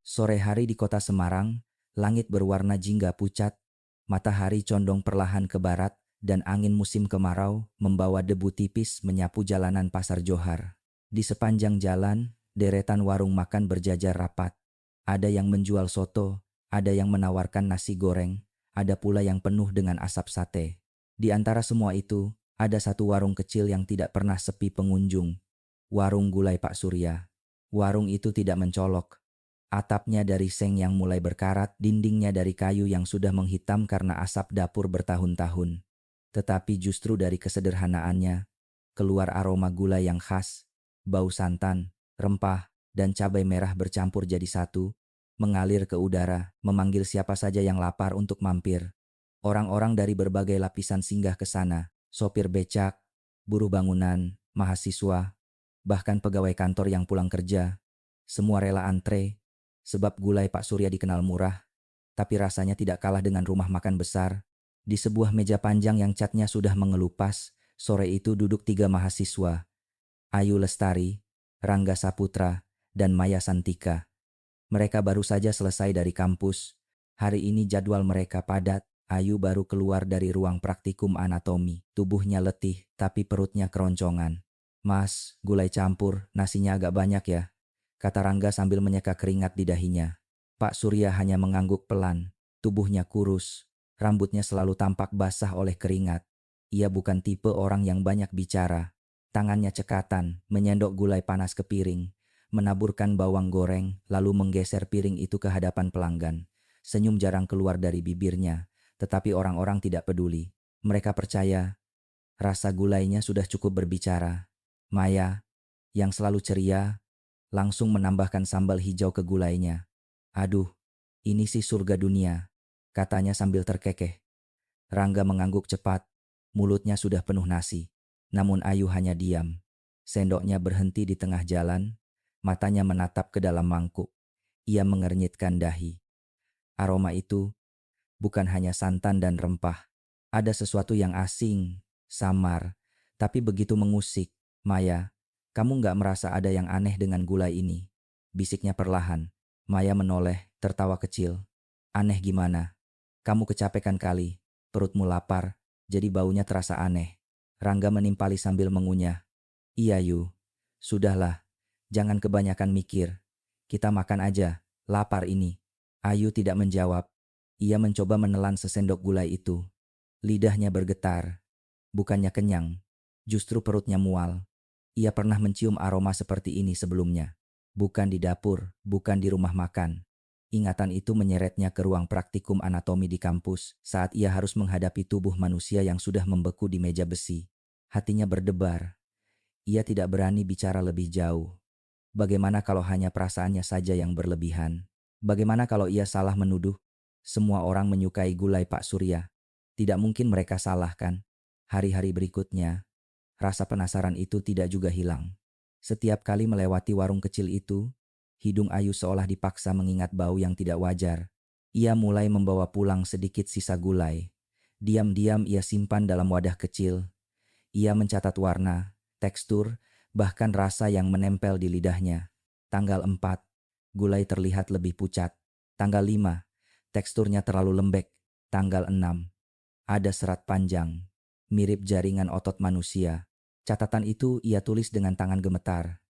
Sore hari di kota Semarang, langit berwarna jingga pucat, matahari condong perlahan ke barat, dan angin musim kemarau membawa debu tipis menyapu jalanan Pasar Johar. Di sepanjang jalan, deretan warung makan berjajar rapat. Ada yang menjual soto, ada yang menawarkan nasi goreng, ada pula yang penuh dengan asap sate. Di antara semua itu, ada satu warung kecil yang tidak pernah sepi pengunjung. Warung gulai Pak Surya. Warung itu tidak mencolok. Atapnya dari seng yang mulai berkarat, dindingnya dari kayu yang sudah menghitam karena asap dapur bertahun-tahun. Tetapi justru dari kesederhanaannya, keluar aroma gulai yang khas, bau santan, rempah, dan cabai merah bercampur jadi satu, mengalir ke udara, memanggil siapa saja yang lapar untuk mampir. Orang-orang dari berbagai lapisan singgah ke sana, sopir becak, buruh bangunan, mahasiswa, bahkan pegawai kantor yang pulang kerja. Semua rela antre, sebab gulai Pak Surya dikenal murah, tapi rasanya tidak kalah dengan rumah makan besar. Di sebuah meja panjang yang catnya sudah mengelupas, sore itu duduk tiga mahasiswa, Ayu Lestari, Rangga Saputra, dan Maya Santika. Mereka baru saja selesai dari kampus. Hari ini jadwal mereka padat. Ayu baru keluar dari ruang praktikum anatomi. Tubuhnya letih, tapi perutnya keroncongan. "Mas, gulai campur, nasinya agak banyak ya," kata Rangga sambil menyeka keringat di dahinya. Pak Surya hanya mengangguk pelan. Tubuhnya kurus, rambutnya selalu tampak basah oleh keringat. Ia bukan tipe orang yang banyak bicara. Tangannya cekatan, menyendok gulai panas ke piring, menaburkan bawang goreng, lalu menggeser piring itu ke hadapan pelanggan. Senyum jarang keluar dari bibirnya, tetapi orang-orang tidak peduli. Mereka percaya rasa gulainya sudah cukup berbicara. Maya, yang selalu ceria, langsung menambahkan sambal hijau ke gulainya. "Aduh, ini sih surga dunia," katanya sambil terkekeh. Rangga mengangguk cepat, mulutnya sudah penuh nasi. Namun Ayu hanya diam. Sendoknya berhenti di tengah jalan, matanya menatap ke dalam mangkuk. Ia mengernyitkan dahi. Aroma itu bukan hanya santan dan rempah. Ada sesuatu yang asing, samar, tapi begitu mengusik. "Maya, kamu nggak merasa ada yang aneh dengan gulai ini?" bisiknya perlahan. Maya menoleh, tertawa kecil. "Aneh gimana? Kamu kecapekan kali, perutmu lapar, jadi baunya terasa aneh." Rangga menimpali sambil mengunyah. "Iya Yu, sudahlah, jangan kebanyakan mikir. Kita makan aja, lapar ini." Ayu tidak menjawab. Ia mencoba menelan sesendok gulai itu. Lidahnya bergetar. Bukannya kenyang, justru perutnya mual. Ia pernah mencium aroma seperti ini sebelumnya. Bukan di dapur, bukan di rumah makan. Ingatan itu menyeretnya ke ruang praktikum anatomi di kampus saat ia harus menghadapi tubuh manusia yang sudah membeku di meja besi. Hatinya berdebar. Ia tidak berani bicara lebih jauh. Bagaimana kalau hanya perasaannya saja yang berlebihan? Bagaimana kalau ia salah menuduh? Semua orang menyukai gulai Pak Surya. Tidak mungkin mereka salah kan? Hari-hari berikutnya, rasa penasaran itu tidak juga hilang. Setiap kali melewati warung kecil itu, hidung Ayu seolah dipaksa mengingat bau yang tidak wajar. Ia mulai membawa pulang sedikit sisa gulai. Diam-diam ia simpan dalam wadah kecil. Ia mencatat warna, tekstur, bahkan rasa yang menempel di lidahnya. Tanggal 4, gulai terlihat lebih pucat. Tanggal 5, teksturnya terlalu lembek. Tanggal 6, ada serat panjang, mirip jaringan otot manusia. Catatan itu ia tulis dengan tangan gemetar.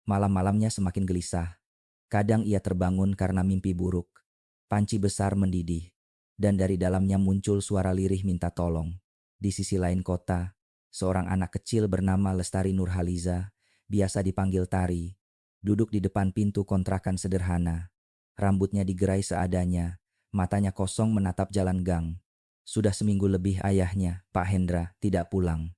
Malam-malamnya semakin gelisah. Kadang ia terbangun karena mimpi buruk. Panci besar mendidih, dan dari dalamnya muncul suara lirih minta tolong. Di sisi lain kota, seorang anak kecil bernama Lestari Nurhaliza, biasa dipanggil Tari, duduk di depan pintu kontrakan sederhana. Rambutnya digerai seadanya, matanya kosong menatap jalan gang. Sudah seminggu lebih ayahnya, Pak Hendra, tidak pulang.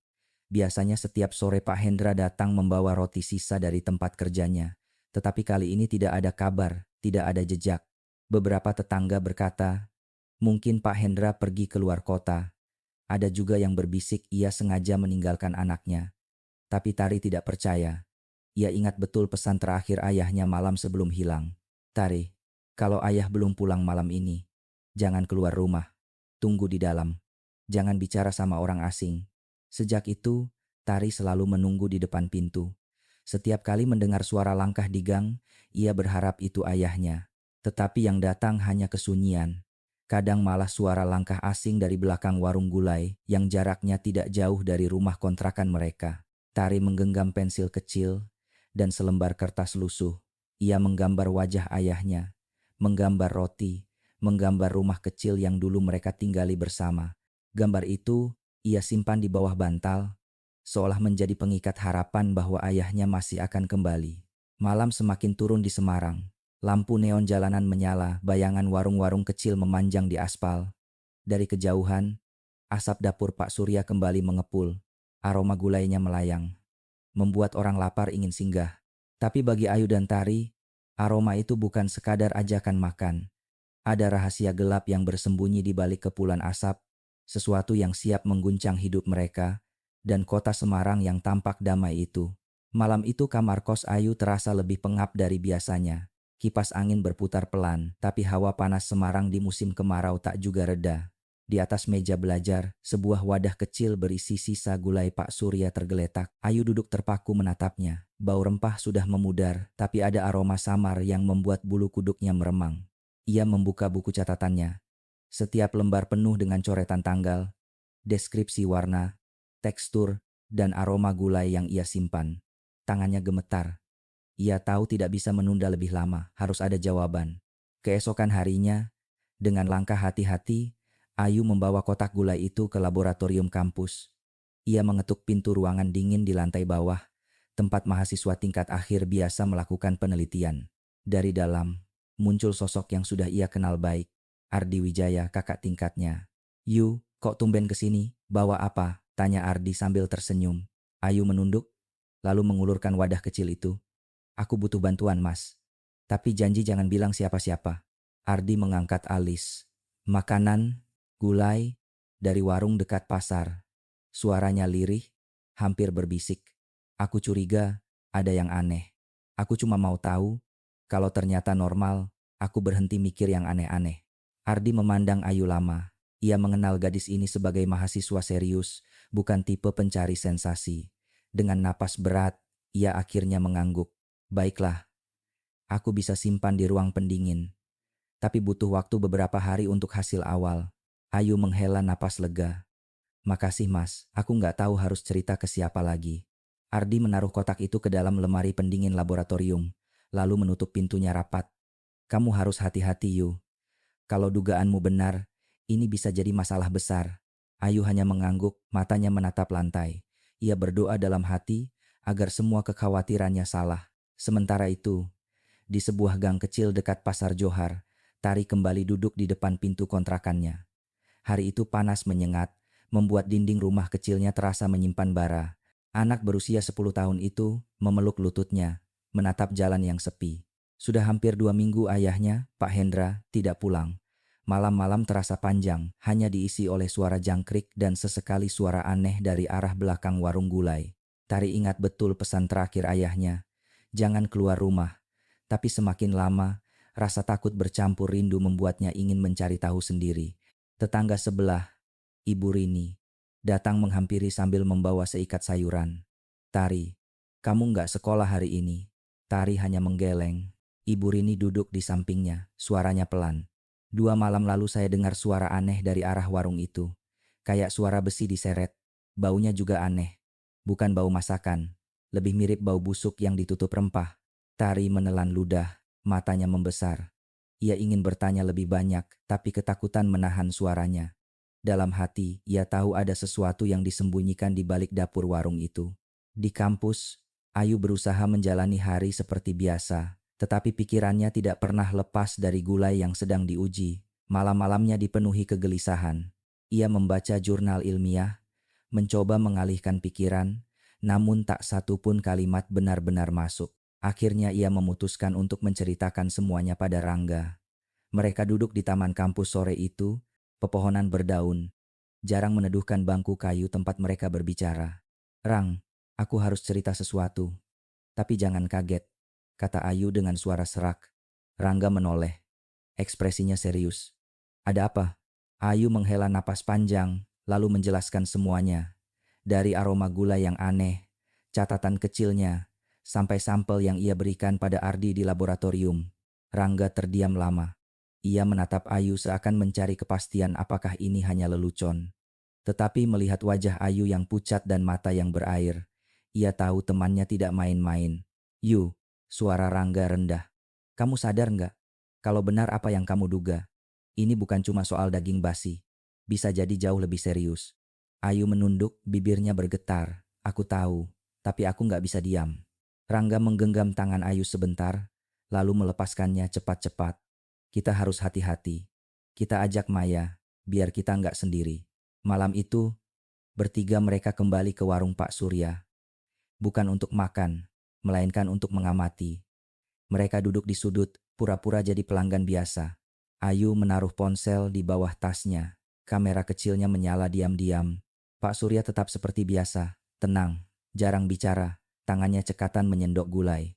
Biasanya setiap sore Pak Hendra datang membawa roti sisa dari tempat kerjanya. Tetapi kali ini tidak ada kabar, tidak ada jejak. Beberapa tetangga berkata, mungkin Pak Hendra pergi keluar kota. Ada juga yang berbisik ia sengaja meninggalkan anaknya. Tapi Tari tidak percaya. Ia ingat betul pesan terakhir ayahnya malam sebelum hilang. "Tari, kalau ayah belum pulang malam ini, jangan keluar rumah. Tunggu di dalam. Jangan bicara sama orang asing." Sejak itu, Tari selalu menunggu di depan pintu. Setiap kali mendengar suara langkah di gang, ia berharap itu ayahnya. Tetapi yang datang hanya kesunyian. Kadang malah suara langkah asing dari belakang warung gulai yang jaraknya tidak jauh dari rumah kontrakan mereka. Tari menggenggam pensil kecil dan selembar kertas lusuh. Ia menggambar wajah ayahnya, menggambar roti, menggambar rumah kecil yang dulu mereka tinggali bersama. Gambar itu ia simpan di bawah bantal, seolah menjadi pengikat harapan bahwa ayahnya masih akan kembali. Malam semakin turun di Semarang. Lampu neon jalanan menyala, bayangan warung-warung kecil memanjang di aspal. Dari kejauhan, asap dapur Pak Surya kembali mengepul. Aroma gulainya melayang, membuat orang lapar ingin singgah. Tapi bagi Ayu dan Tari, aroma itu bukan sekadar ajakan makan. Ada rahasia gelap yang bersembunyi di balik kepulan asap, sesuatu yang siap mengguncang hidup mereka, dan kota Semarang yang tampak damai itu. Malam itu kamar kos Ayu terasa lebih pengap dari biasanya. Kipas angin berputar pelan, tapi hawa panas Semarang di musim kemarau tak juga reda. Di atas meja belajar, sebuah wadah kecil berisi sisa gulai Pak Surya tergeletak. Ayu duduk terpaku menatapnya. Bau rempah sudah memudar, tapi ada aroma samar yang membuat bulu kuduknya meremang. Ia membuka buku catatannya. Setiap lembar penuh dengan coretan tanggal, deskripsi warna, tekstur, dan aroma gulai yang ia simpan. Tangannya gemetar. Ia tahu tidak bisa menunda lebih lama, harus ada jawaban. Keesokan harinya, dengan langkah hati-hati, Ayu membawa kotak gulai itu ke laboratorium kampus. Ia mengetuk pintu ruangan dingin di lantai bawah, tempat mahasiswa tingkat akhir biasa melakukan penelitian. Dari dalam, muncul sosok yang sudah ia kenal baik, Ardi Wijaya, kakak tingkatnya. "Yu, kok tumben kesini? Bawa apa?" tanya Ardi sambil tersenyum. Ayu menunduk, lalu mengulurkan wadah kecil itu. "Aku butuh bantuan, Mas. Tapi janji jangan bilang siapa-siapa." Ardi mengangkat alis. "Makanan, gulai, dari warung dekat pasar." Suaranya lirih, hampir berbisik. "Aku curiga ada yang aneh. Aku cuma mau tahu, kalau ternyata normal, aku berhenti mikir yang aneh-aneh." Ardi memandang Ayu lama. Ia mengenal gadis ini sebagai mahasiswa serius, bukan tipe pencari sensasi. Dengan napas berat, ia akhirnya mengangguk. "Baiklah, aku bisa simpan di ruang pendingin. Tapi butuh waktu beberapa hari untuk hasil awal." Ayu menghela napas lega. "Makasih Mas, aku nggak tahu harus cerita ke siapa lagi." Ardi menaruh kotak itu ke dalam lemari pendingin laboratorium, lalu menutup pintunya rapat. "Kamu harus hati-hati Yu. Kalau dugaanmu benar, ini bisa jadi masalah besar." Ayu hanya mengangguk, matanya menatap lantai. Ia berdoa dalam hati agar semua kekhawatirannya salah. Sementara itu, di sebuah gang kecil dekat Pasar Johar, Tari kembali duduk di depan pintu kontrakannya. Hari itu panas menyengat, membuat dinding rumah kecilnya terasa menyimpan bara. Anak berusia 10 tahun itu memeluk lututnya, menatap jalan yang sepi. Sudah hampir 2 minggu ayahnya, Pak Hendra, tidak pulang. Malam-malam terasa panjang, hanya diisi oleh suara jangkrik dan sesekali suara aneh dari arah belakang warung gulai. Tari ingat betul pesan terakhir ayahnya, "Jangan keluar rumah." Tapi semakin lama, rasa takut bercampur rindu membuatnya ingin mencari tahu sendiri. Tetangga sebelah, Ibu Rini, datang menghampiri sambil membawa seikat sayuran. "Tari, kamu nggak sekolah hari ini?" Tari hanya menggeleng. Ibu Rini duduk di sampingnya, suaranya pelan. "2 malam lalu saya dengar suara aneh dari arah warung itu. Kayak suara besi diseret. Baunya juga aneh. Bukan bau masakan, lebih mirip bau busuk yang ditutup rempah." Tari menelan ludah, matanya membesar. Ia ingin bertanya lebih banyak, tapi ketakutan menahan suaranya. Dalam hati, ia tahu ada sesuatu yang disembunyikan di balik dapur warung itu. Di kampus, Ayu berusaha menjalani hari seperti biasa, tetapi pikirannya tidak pernah lepas dari gulai yang sedang diuji. Malam-malamnya dipenuhi kegelisahan. Ia membaca jurnal ilmiah, mencoba mengalihkan pikiran, namun tak satu pun kalimat benar-benar masuk. Akhirnya ia memutuskan untuk menceritakan semuanya pada Rangga. Mereka duduk di taman kampus sore itu, pepohonan berdaun, jarang meneduhkan bangku kayu tempat mereka berbicara. "Rang, aku harus cerita sesuatu. Tapi jangan kaget," kata Ayu dengan suara serak. Rangga menoleh, ekspresinya serius. "Ada apa?" Ayu menghela napas panjang, lalu menjelaskan semuanya. Dari aroma gula yang aneh, catatan kecilnya, sampai sampel yang ia berikan pada Ardi di laboratorium. Rangga terdiam lama. Ia menatap Ayu seakan mencari kepastian apakah ini hanya lelucon. Tetapi melihat wajah Ayu yang pucat dan mata yang berair, ia tahu temannya tidak main-main. "Yu," suara Rangga rendah. "Kamu sadar nggak? Kalau benar apa yang kamu duga, ini bukan cuma soal daging basi. Bisa jadi jauh lebih serius." Ayu menunduk, bibirnya bergetar. "Aku tahu, tapi aku nggak bisa diam." Rangga menggenggam tangan Ayu sebentar, lalu melepaskannya cepat-cepat. "Kita harus hati-hati. Kita ajak Maya, biar kita nggak sendiri." Malam itu, bertiga mereka kembali ke warung Pak Surya. Bukan untuk makan, melainkan untuk mengamati. Mereka duduk di sudut, pura-pura jadi pelanggan biasa. Ayu menaruh ponsel di bawah tasnya. Kamera kecilnya menyala diam-diam. Pak Surya tetap seperti biasa, tenang, jarang bicara, tangannya cekatan menyendok gulai.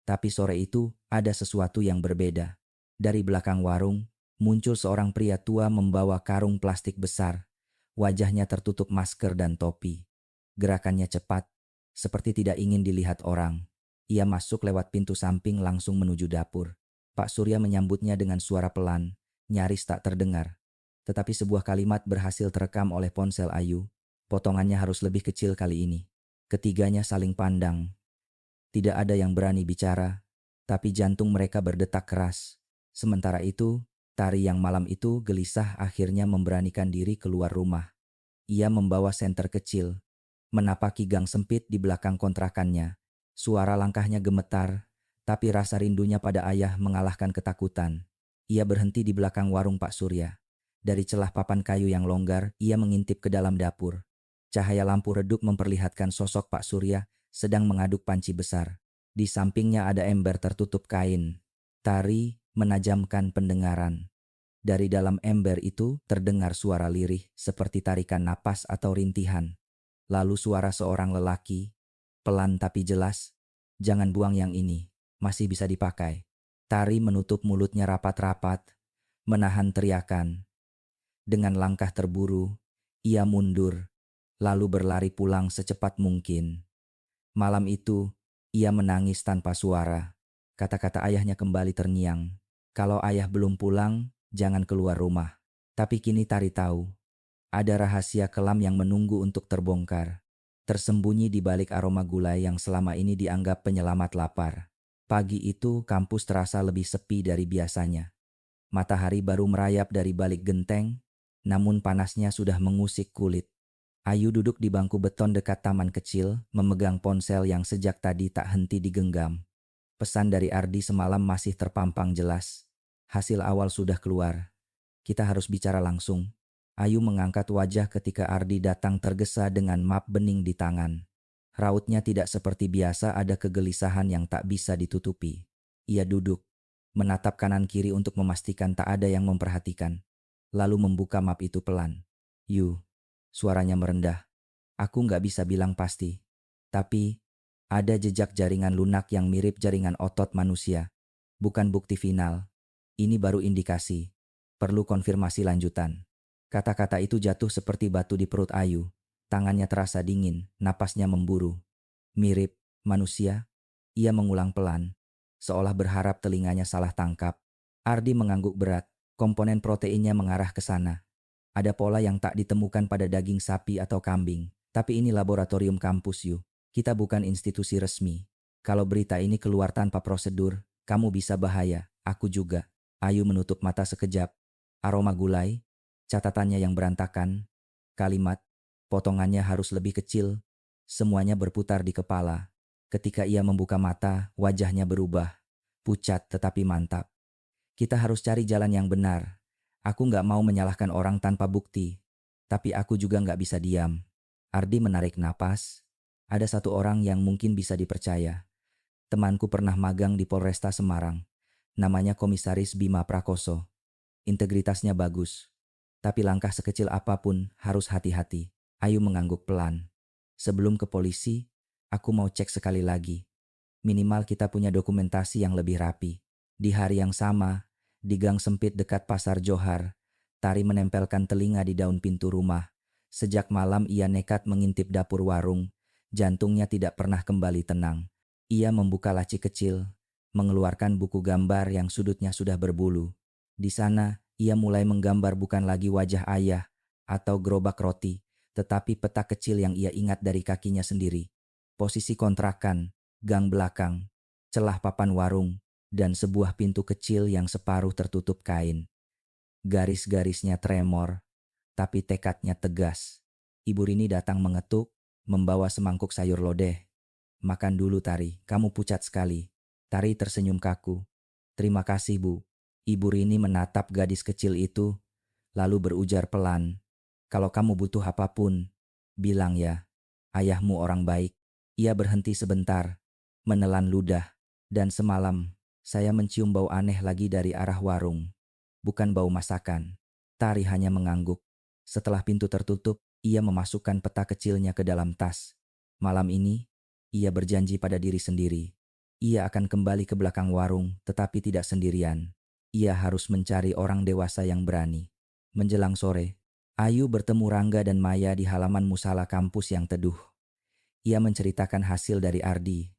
Tapi sore itu ada sesuatu yang berbeda. Dari belakang warung, muncul seorang pria tua membawa karung plastik besar. Wajahnya tertutup masker dan topi. Gerakannya cepat, seperti tidak ingin dilihat orang. Ia masuk lewat pintu samping langsung menuju dapur. Pak Surya menyambutnya dengan suara pelan, nyaris tak terdengar. Tetapi sebuah kalimat berhasil terekam oleh ponsel Ayu. Potongannya harus lebih kecil kali ini. Ketiganya saling pandang. Tidak ada yang berani bicara, tapi jantung mereka berdetak keras. Sementara itu, Tari yang malam itu gelisah akhirnya memberanikan diri keluar rumah. Ia membawa senter kecil, menapaki gang sempit di belakang kontrakannya. Suara langkahnya gemetar, tapi rasa rindunya pada ayah mengalahkan ketakutan. Ia berhenti di belakang warung Pak Surya. Dari celah papan kayu yang longgar, ia mengintip ke dalam dapur. Cahaya lampu redup memperlihatkan sosok Pak Surya sedang mengaduk panci besar. Di sampingnya ada ember tertutup kain. Tari menajamkan pendengaran. Dari dalam ember itu terdengar suara lirih seperti tarikan napas atau rintihan. Lalu suara seorang lelaki, pelan tapi jelas, "Jangan buang yang ini, masih bisa dipakai." Tari menutup mulutnya rapat-rapat, menahan teriakan. Dengan langkah terburu, ia mundur, lalu berlari pulang secepat mungkin. Malam itu, ia menangis tanpa suara. Kata-kata ayahnya kembali terngiang. Kalau ayah belum pulang, jangan keluar rumah. Tapi kini Tari tahu, ada rahasia kelam yang menunggu untuk terbongkar. Tersembunyi di balik aroma gulai yang selama ini dianggap penyelamat lapar. Pagi itu kampus terasa lebih sepi dari biasanya. Matahari baru merayap dari balik genteng, namun panasnya sudah mengusik kulit. Ayu duduk di bangku beton dekat taman kecil, memegang ponsel yang sejak tadi tak henti digenggam. Pesan dari Ardi semalam masih terpampang jelas. Hasil awal sudah keluar. Kita harus bicara langsung. Ayu mengangkat wajah ketika Ardi datang tergesa dengan map bening di tangan. Rautnya tidak seperti biasa, ada kegelisahan yang tak bisa ditutupi. Ia duduk, menatap kanan kiri untuk memastikan tak ada yang memperhatikan. Lalu membuka map itu pelan. "Yu," suaranya merendah. "Aku nggak bisa bilang pasti. Tapi, ada jejak jaringan lunak yang mirip jaringan otot manusia. Bukan bukti final. Ini baru indikasi. Perlu konfirmasi lanjutan." Kata-kata itu jatuh seperti batu di perut Ayu. Tangannya terasa dingin, napasnya memburu. "Mirip manusia?" Ia mengulang pelan, seolah berharap telinganya salah tangkap. Ardi mengangguk berat, komponen proteinnya mengarah ke sana. Ada pola yang tak ditemukan pada daging sapi atau kambing. Tapi ini laboratorium kampus, Yu. Kita bukan institusi resmi. Kalau berita ini keluar tanpa prosedur, kamu bisa bahaya. Aku juga. Ayu menutup mata sekejap. Aroma gulai, catatannya yang berantakan, kalimat, potongannya harus lebih kecil. Semuanya berputar di kepala. Ketika ia membuka mata, wajahnya berubah. Pucat tetapi mantap. "Kita harus cari jalan yang benar. Aku nggak mau menyalahkan orang tanpa bukti. Tapi aku juga nggak bisa diam." Ardi menarik napas. "Ada satu orang yang mungkin bisa dipercaya. Temanku pernah magang di Polresta Semarang. Namanya Komisaris Bima Prakoso. Integritasnya bagus. Tapi langkah sekecil apapun harus hati-hati." Ayu mengangguk pelan. "Sebelum ke polisi, aku mau cek sekali lagi. Minimal kita punya dokumentasi yang lebih rapi." Di hari yang sama, di gang sempit dekat Pasar Johar, Tari menempelkan telinga di daun pintu rumah. Sejak malam ia nekat mengintip dapur warung. Jantungnya tidak pernah kembali tenang. Ia membuka laci kecil, mengeluarkan buku gambar yang sudutnya sudah berbulu. Di sana, ia mulai menggambar bukan lagi wajah ayah atau gerobak roti, tetapi peta kecil yang ia ingat dari kakinya sendiri. Posisi kontrakan, gang belakang, celah papan warung, dan sebuah pintu kecil yang separuh tertutup kain. Garis-garisnya tremor, tapi tekadnya tegas. Ibu Rini datang mengetuk, membawa semangkuk sayur lodeh. Makan dulu, Tari, kamu pucat sekali. Tari tersenyum kaku. Terima kasih, Bu. Ibu Rini menatap gadis kecil itu, lalu berujar pelan. Kalau kamu butuh apapun, bilang ya. Ayahmu orang baik. Ia berhenti sebentar, menelan ludah. Dan semalam, saya mencium bau aneh lagi dari arah warung. Bukan bau masakan. Tari hanya mengangguk. Setelah pintu tertutup, ia memasukkan peta kecilnya ke dalam tas. Malam ini, ia berjanji pada diri sendiri. Ia akan kembali ke belakang warung, tetapi tidak sendirian. Ia harus mencari orang dewasa yang berani. Menjelang sore, Ayu bertemu Rangga dan Maya di halaman musala kampus yang teduh. Ia menceritakan hasil dari Ardi.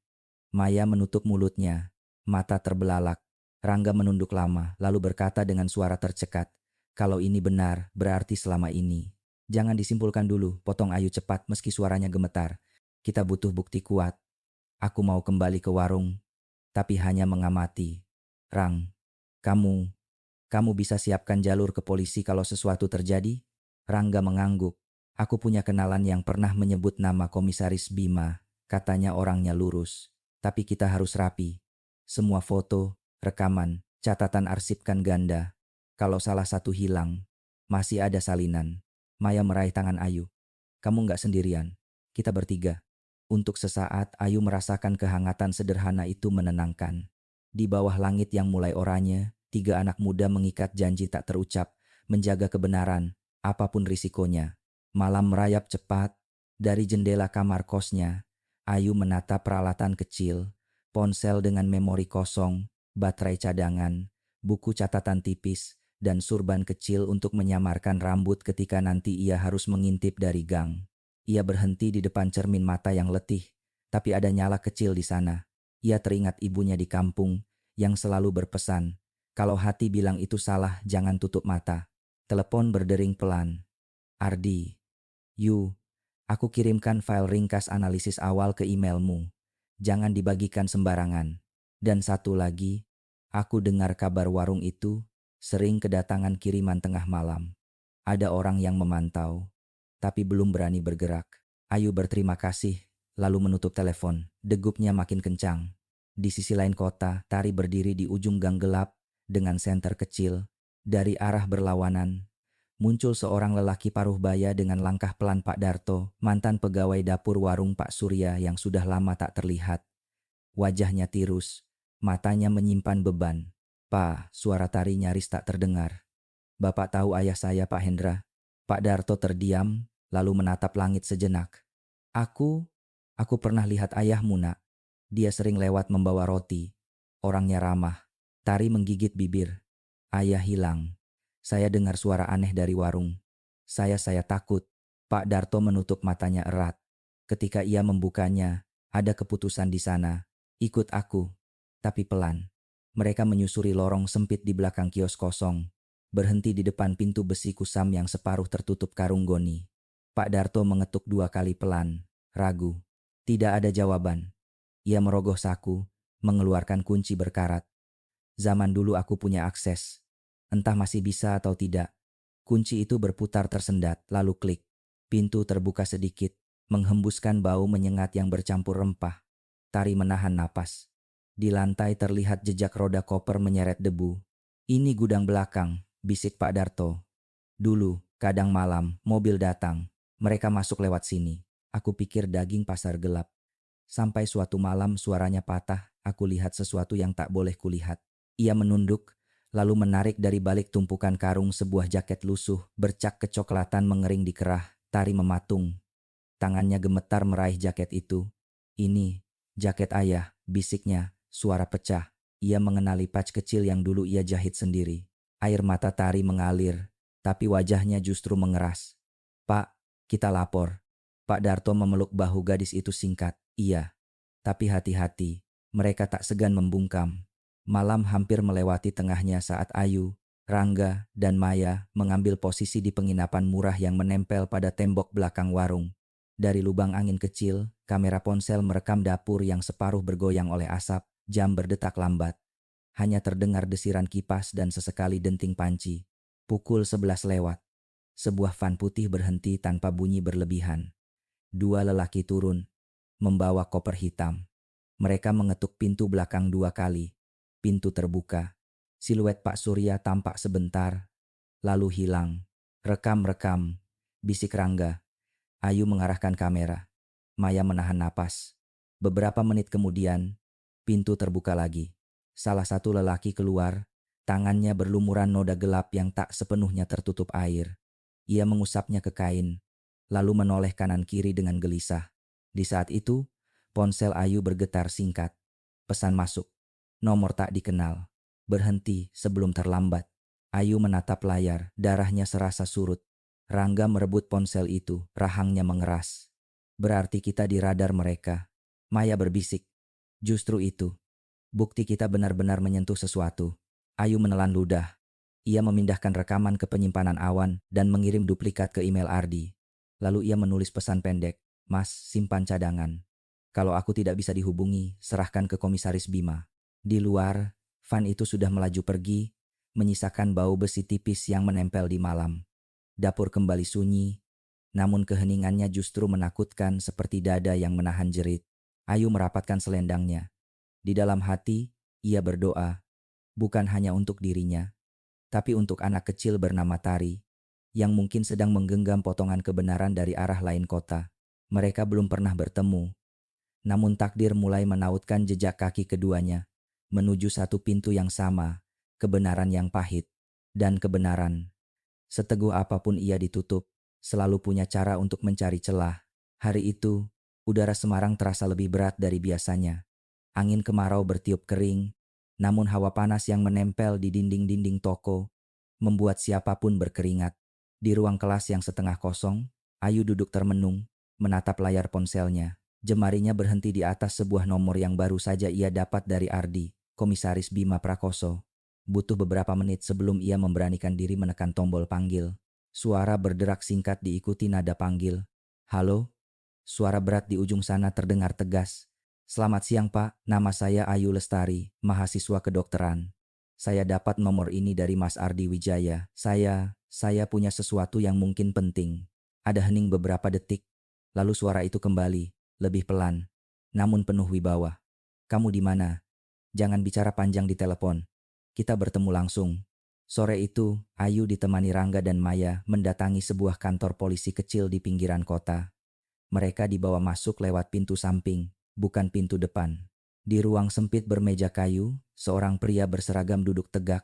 Maya menutup mulutnya, mata terbelalak. Rangga menunduk lama, lalu berkata dengan suara tercekat, "Kalau ini benar, berarti selama ini." "Jangan disimpulkan dulu," potong Ayu cepat meski suaranya gemetar. "Kita butuh bukti kuat. Aku mau kembali ke warung, tapi hanya mengamati. Rang, kamu, kamu bisa siapkan jalur ke polisi kalau sesuatu terjadi?" Rangga mengangguk. "Aku punya kenalan yang pernah menyebut nama Komisaris Bima. Katanya orangnya lurus. Tapi kita harus rapi. Semua foto, rekaman, catatan arsipkan ganda. Kalau salah satu hilang, masih ada salinan." Maya meraih tangan Ayu. "Kamu nggak sendirian. Kita bertiga." Untuk sesaat, Ayu merasakan kehangatan sederhana itu menenangkan. Di bawah langit yang mulai oranye, tiga anak muda mengikat janji tak terucap, menjaga kebenaran, apapun risikonya. Malam merayap cepat. Dari jendela kamar kosnya, Ayu menatap peralatan kecil, ponsel dengan memori kosong, baterai cadangan, buku catatan tipis, dan surban kecil untuk menyamarkan rambut ketika nanti ia harus mengintip dari gang. Ia berhenti di depan cermin mata yang letih, tapi ada nyala kecil di sana. Ia teringat ibunya di kampung yang selalu berpesan, "Kalau hati bilang itu salah, jangan tutup mata." Telepon berdering pelan. "Ardi, Yu, aku kirimkan file ringkas analisis awal ke emailmu. Jangan dibagikan sembarangan. Dan satu lagi, aku dengar kabar warung itu sering kedatangan kiriman tengah malam. Ada orang yang memantau, tapi belum berani bergerak." Ayu berterima kasih, lalu menutup telepon. Degupnya makin kencang. Di sisi lain kota, Tari berdiri di ujung gang gelap dengan senter kecil. Dari arah berlawanan, muncul seorang lelaki paruh baya dengan langkah pelan. Pak Darto, mantan pegawai dapur warung Pak Surya yang sudah lama tak terlihat. Wajahnya tirus, matanya menyimpan beban. "Pak," suara Tari nyaris tak terdengar. "Bapak tahu ayah saya, Pak Hendra?" Pak Darto terdiam, lalu menatap langit sejenak. Aku pernah lihat ayahmu, Nak. Dia sering lewat membawa roti. Orangnya ramah." Tari menggigit bibir. "Ayah hilang. Saya dengar suara aneh dari warung. Saya takut." Pak Darto menutup matanya erat. Ketika ia membukanya, ada keputusan di sana. "Ikut aku." Tapi pelan. Mereka menyusuri lorong sempit di belakang kios kosong. Berhenti di depan pintu besi kusam yang separuh tertutup karung goni. Pak Darto mengetuk 2 kali pelan, ragu. Tidak ada jawaban. Ia merogoh saku, mengeluarkan kunci berkarat. "Zaman dulu aku punya akses. Entah masih bisa atau tidak." Kunci itu berputar tersendat, lalu klik. Pintu terbuka sedikit, menghembuskan bau menyengat yang bercampur rempah. Tari menahan napas. Di lantai terlihat jejak roda koper menyeret debu. "Ini gudang belakang," bisik Pak Darto. "Dulu, kadang malam, mobil datang. Mereka masuk lewat sini. Aku pikir daging pasar gelap. Sampai suatu malam suaranya patah, aku lihat sesuatu yang tak boleh kulihat." Ia menunduk, lalu menarik dari balik tumpukan karung sebuah jaket lusuh, bercak kecoklatan mengering di kerah. Tari mematung. Tangannya gemetar meraih jaket itu. "Ini, jaket ayah," bisiknya, suara pecah. Ia mengenali patch kecil yang dulu ia jahit sendiri. Air mata Tari mengalir, tapi wajahnya justru mengeras. "Pak, kita lapor." Pak Darto memeluk bahu gadis itu singkat. "Iya, tapi hati-hati. Mereka tak segan membungkam. Malam hampir melewati tengahnya saat Ayu, Rangga, dan Maya mengambil posisi di penginapan murah yang menempel pada tembok belakang warung. Dari lubang angin kecil, kamera ponsel merekam dapur yang separuh bergoyang oleh asap, jam berdetak lambat. Hanya terdengar desiran kipas dan sesekali denting panci. Pukul 11 lewat. Sebuah van putih berhenti tanpa bunyi berlebihan. Dua lelaki turun, membawa koper hitam. Mereka mengetuk pintu belakang 2 kali. Pintu terbuka. Siluet Pak Surya tampak sebentar, lalu hilang. Rekam, bisik Rangga. Ayu mengarahkan kamera. Maya menahan napas. Beberapa menit kemudian, pintu terbuka lagi. Salah satu lelaki keluar, tangannya berlumuran noda gelap yang tak sepenuhnya tertutup air. Ia mengusapnya ke kain, lalu menoleh kanan kiri dengan gelisah. Di saat itu, ponsel Ayu bergetar singkat. Pesan masuk. Nomor tak dikenal. Berhenti sebelum terlambat. Ayu menatap layar, darahnya serasa surut. Rangga merebut ponsel itu, rahangnya mengeras. Berarti kita di radar mereka. Maya berbisik. Justru itu. Bukti kita benar-benar menyentuh sesuatu. Ayu menelan ludah. Ia memindahkan rekaman ke penyimpanan awan dan mengirim duplikat ke email Ardi. Lalu ia menulis pesan pendek. Mas, simpan cadangan. Kalau aku tidak bisa dihubungi, serahkan ke Komisaris Bima. Di luar, van itu sudah melaju pergi, menyisakan bau besi tipis yang menempel di malam. Dapur kembali sunyi, namun keheningannya justru menakutkan seperti dada yang menahan jerit. Ayu merapatkan selendangnya. Di dalam hati, ia berdoa, bukan hanya untuk dirinya, tapi untuk anak kecil bernama Tari, yang mungkin sedang menggenggam potongan kebenaran dari arah lain kota. Mereka belum pernah bertemu, namun takdir mulai menautkan jejak kaki keduanya, menuju satu pintu yang sama, kebenaran yang pahit, dan kebenaran. Seteguh apapun ia ditutup, selalu punya cara untuk mencari celah. Hari itu, udara Semarang terasa lebih berat dari biasanya. Angin kemarau bertiup kering, namun hawa panas yang menempel di dinding-dinding toko membuat siapapun berkeringat. Di ruang kelas yang setengah kosong, Ayu duduk termenung, menatap layar ponselnya. Jemarinya berhenti di atas sebuah nomor yang baru saja ia dapat dari Ardi, Komisaris Bima Prakoso. Butuh beberapa menit sebelum ia memberanikan diri menekan tombol panggil. Suara berderak singkat diikuti nada panggil. Halo? Suara berat di ujung sana terdengar tegas. Selamat siang Pak, nama saya Ayu Lestari, mahasiswa kedokteran. Saya dapat nomor ini dari Mas Ardi Wijaya. Saya punya sesuatu yang mungkin penting. Ada hening beberapa detik, lalu suara itu kembali, lebih pelan, namun penuh wibawa. Kamu di mana? Jangan bicara panjang di telepon. Kita bertemu langsung. Sore itu, Ayu ditemani Rangga dan Maya mendatangi sebuah kantor polisi kecil di pinggiran kota. Mereka dibawa masuk lewat pintu samping, bukan pintu depan. Di ruang sempit bermeja kayu, seorang pria berseragam duduk tegak.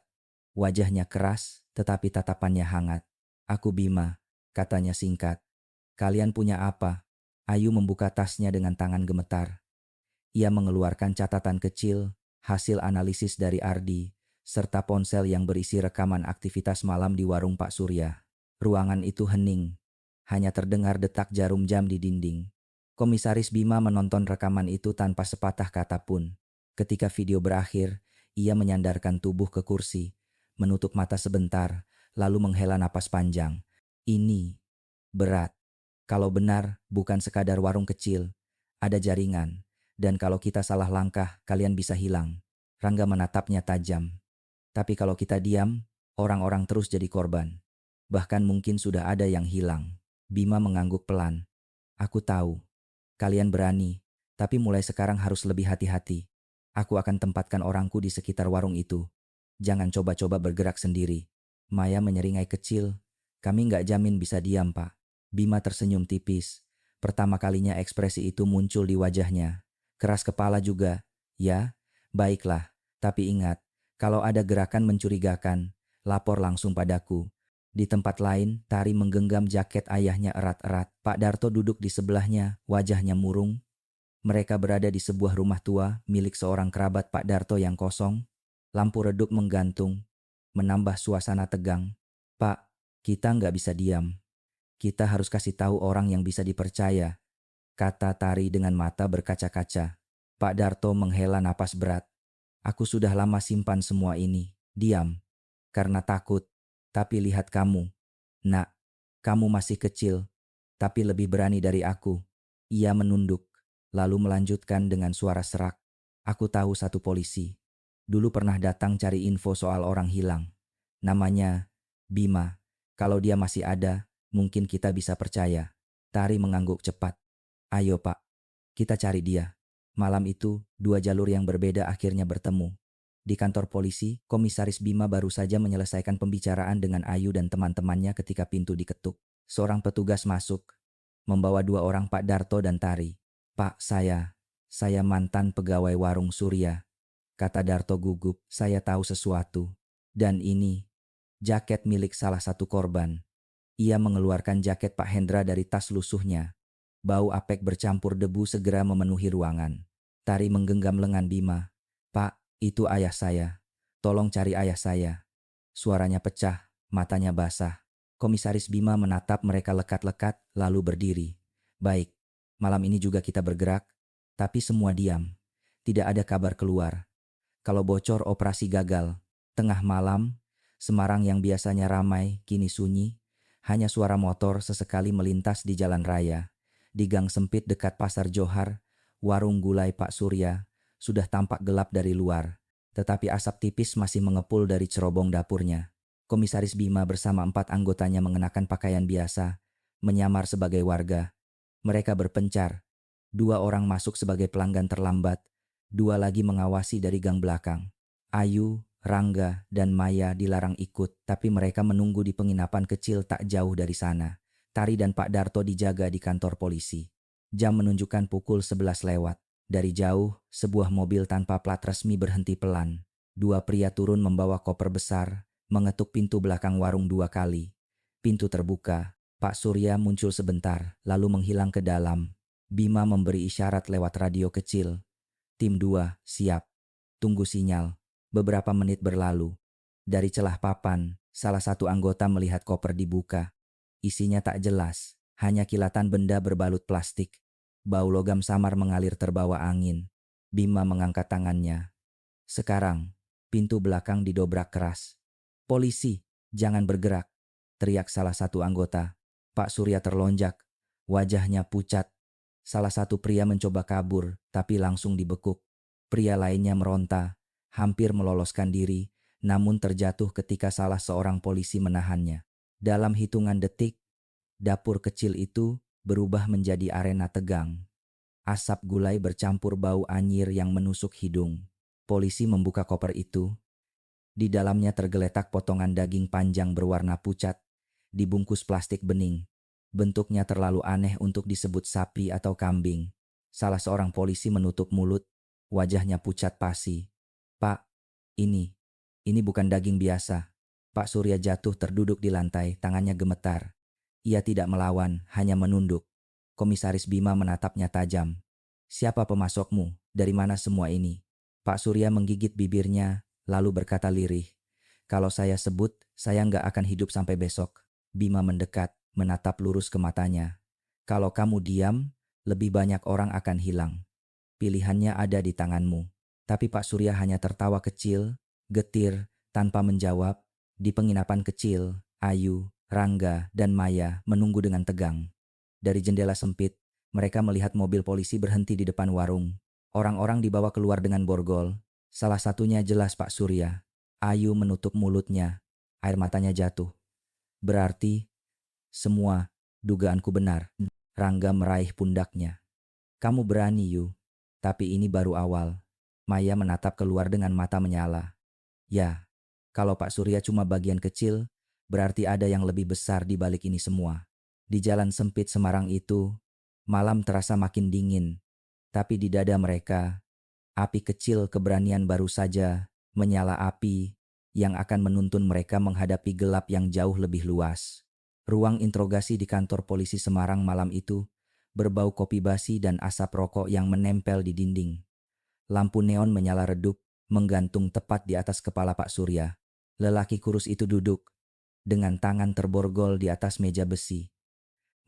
Wajahnya keras, tetapi tatapannya hangat. Aku Bima, katanya singkat. Kalian punya apa? Ayu membuka tasnya dengan tangan gemetar. Ia mengeluarkan catatan kecil, hasil analisis dari Ardi, serta ponsel yang berisi rekaman aktivitas malam di warung Pak Surya. Ruangan itu hening, hanya terdengar detak jarum jam di dinding. Komisaris Bima menonton rekaman itu tanpa sepatah kata pun. Ketika video berakhir, ia menyandarkan tubuh ke kursi, menutup mata sebentar, lalu menghela napas panjang. Ini berat. Kalau benar, bukan sekadar warung kecil, ada jaringan. Dan kalau kita salah langkah, kalian bisa hilang. Rangga menatapnya tajam. Tapi kalau kita diam, orang-orang terus jadi korban. Bahkan mungkin sudah ada yang hilang. Bima mengangguk pelan. Aku tahu, kalian berani, tapi mulai sekarang harus lebih hati-hati. Aku akan tempatkan orangku di sekitar warung itu. Jangan coba-coba bergerak sendiri. Maya menyeringai kecil. Kami nggak jamin bisa diam, Pak. Bima tersenyum tipis. Pertama kalinya ekspresi itu muncul di wajahnya. Keras kepala juga. Ya, baiklah. Tapi ingat, kalau ada gerakan mencurigakan, lapor langsung padaku. Di tempat lain, Tari menggenggam jaket ayahnya erat-erat. Pak Darto duduk di sebelahnya, wajahnya murung. Mereka berada di sebuah rumah tua milik seorang kerabat Pak Darto yang kosong. Lampu redup menggantung, menambah suasana tegang. Pak, kita nggak bisa diam. Kita harus kasih tahu orang yang bisa dipercaya, kata Tari dengan mata berkaca-kaca. Pak Darto menghela napas berat. Aku sudah lama simpan semua ini. Diam. Karena takut. Tapi lihat kamu. Nak, kamu masih kecil. Tapi lebih berani dari aku. Ia menunduk. Lalu melanjutkan dengan suara serak. Aku tahu satu polisi. Dulu pernah datang cari info soal orang hilang. Namanya Bima. Kalau dia masih ada, mungkin kita bisa percaya. Tari mengangguk cepat. Ayo Pak, kita cari dia. Malam itu, dua jalur yang berbeda akhirnya bertemu. Di kantor polisi, Komisaris Bima baru saja menyelesaikan pembicaraan dengan Ayu dan teman-temannya ketika pintu diketuk. Seorang petugas masuk, membawa dua orang Pak Darto dan Tari. Pak, saya mantan pegawai warung Surya. Kata Darto gugup, saya tahu sesuatu. Dan ini, jaket milik salah satu korban. Ia mengeluarkan jaket Pak Hendra dari tas lusuhnya. Bau apek bercampur debu segera memenuhi ruangan. Tari menggenggam lengan Bima. Pak, itu ayah saya. Tolong cari ayah saya. Suaranya pecah, matanya basah. Komisaris Bima menatap mereka lekat-lekat lalu berdiri. Baik, malam ini juga kita bergerak, tapi semua diam. Tidak ada kabar keluar. Kalau bocor operasi gagal. Tengah malam, Semarang yang biasanya ramai kini sunyi. Hanya suara motor sesekali melintas di jalan raya. Di gang sempit dekat Pasar Johar, warung gulai Pak Surya sudah tampak gelap dari luar. Tetapi asap tipis masih mengepul dari cerobong dapurnya. Komisaris Bima bersama 4 anggotanya mengenakan pakaian biasa, menyamar sebagai warga. Mereka berpencar. 2 orang masuk sebagai pelanggan terlambat, 2 lagi mengawasi dari gang belakang. Ayu, Rangga, dan Maya dilarang ikut, tapi mereka menunggu di penginapan kecil tak jauh dari sana. Tari dan Pak Darto dijaga di kantor polisi. Jam menunjukkan pukul 11 lewat. Dari jauh, sebuah mobil tanpa plat resmi berhenti pelan. 2 pria turun membawa koper besar, mengetuk pintu belakang warung 2 kali. Pintu terbuka, Pak Surya muncul sebentar, lalu menghilang ke dalam. Bima memberi isyarat lewat radio kecil. Tim 2, siap. Tunggu sinyal. Beberapa menit berlalu. Dari celah papan, salah satu anggota melihat koper dibuka. Isinya tak jelas, hanya kilatan benda berbalut plastik. Bau logam samar mengalir terbawa angin. Bima mengangkat tangannya. Sekarang, pintu belakang didobrak keras. Polisi, jangan bergerak, teriak salah satu anggota. Pak Surya terlonjak, wajahnya pucat. Salah satu pria mencoba kabur, tapi langsung dibekuk. Pria lainnya meronta, hampir meloloskan diri, namun terjatuh ketika salah seorang polisi menahannya. Dalam hitungan detik, dapur kecil itu berubah menjadi arena tegang. Asap gulai bercampur bau anyir yang menusuk hidung. Polisi membuka koper itu. Di dalamnya tergeletak potongan daging panjang berwarna pucat, dibungkus plastik bening. Bentuknya terlalu aneh untuk disebut sapi atau kambing. Salah seorang polisi menutup mulut, wajahnya pucat pasi. Pak, ini bukan daging biasa. Pak Surya jatuh terduduk di lantai, tangannya gemetar. Ia tidak melawan, hanya menunduk. Komisaris Bima menatapnya tajam. Siapa pemasokmu? Dari mana semua ini? Pak Surya menggigit bibirnya, lalu berkata lirih. Kalau saya sebut, saya nggak akan hidup sampai besok. Bima mendekat, menatap lurus ke matanya. Kalau kamu diam, lebih banyak orang akan hilang. Pilihannya ada di tanganmu. Tapi Pak Surya hanya tertawa kecil, getir, tanpa menjawab. Di penginapan kecil, Ayu, Rangga, dan Maya menunggu dengan tegang. Dari jendela sempit, mereka melihat mobil polisi berhenti di depan warung. Orang-orang dibawa keluar dengan borgol. Salah satunya jelas Pak Surya. Ayu menutup mulutnya. Air matanya jatuh. Berarti, semua dugaanku benar. Rangga meraih pundaknya. Kamu berani, Yu. Tapi ini baru awal. Maya menatap keluar dengan mata menyala. Ya, kalau Pak Surya cuma bagian kecil, berarti ada yang lebih besar di balik ini semua. Di jalan sempit Semarang itu, malam terasa makin dingin. Tapi di dada mereka, api kecil keberanian baru saja menyala api yang akan menuntun mereka menghadapi gelap yang jauh lebih luas. Ruang interogasi di kantor polisi Semarang malam itu berbau kopi basi dan asap rokok yang menempel di dinding. Lampu neon menyala redup, menggantung tepat di atas kepala Pak Surya. Lelaki kurus itu duduk, dengan tangan terborgol di atas meja besi.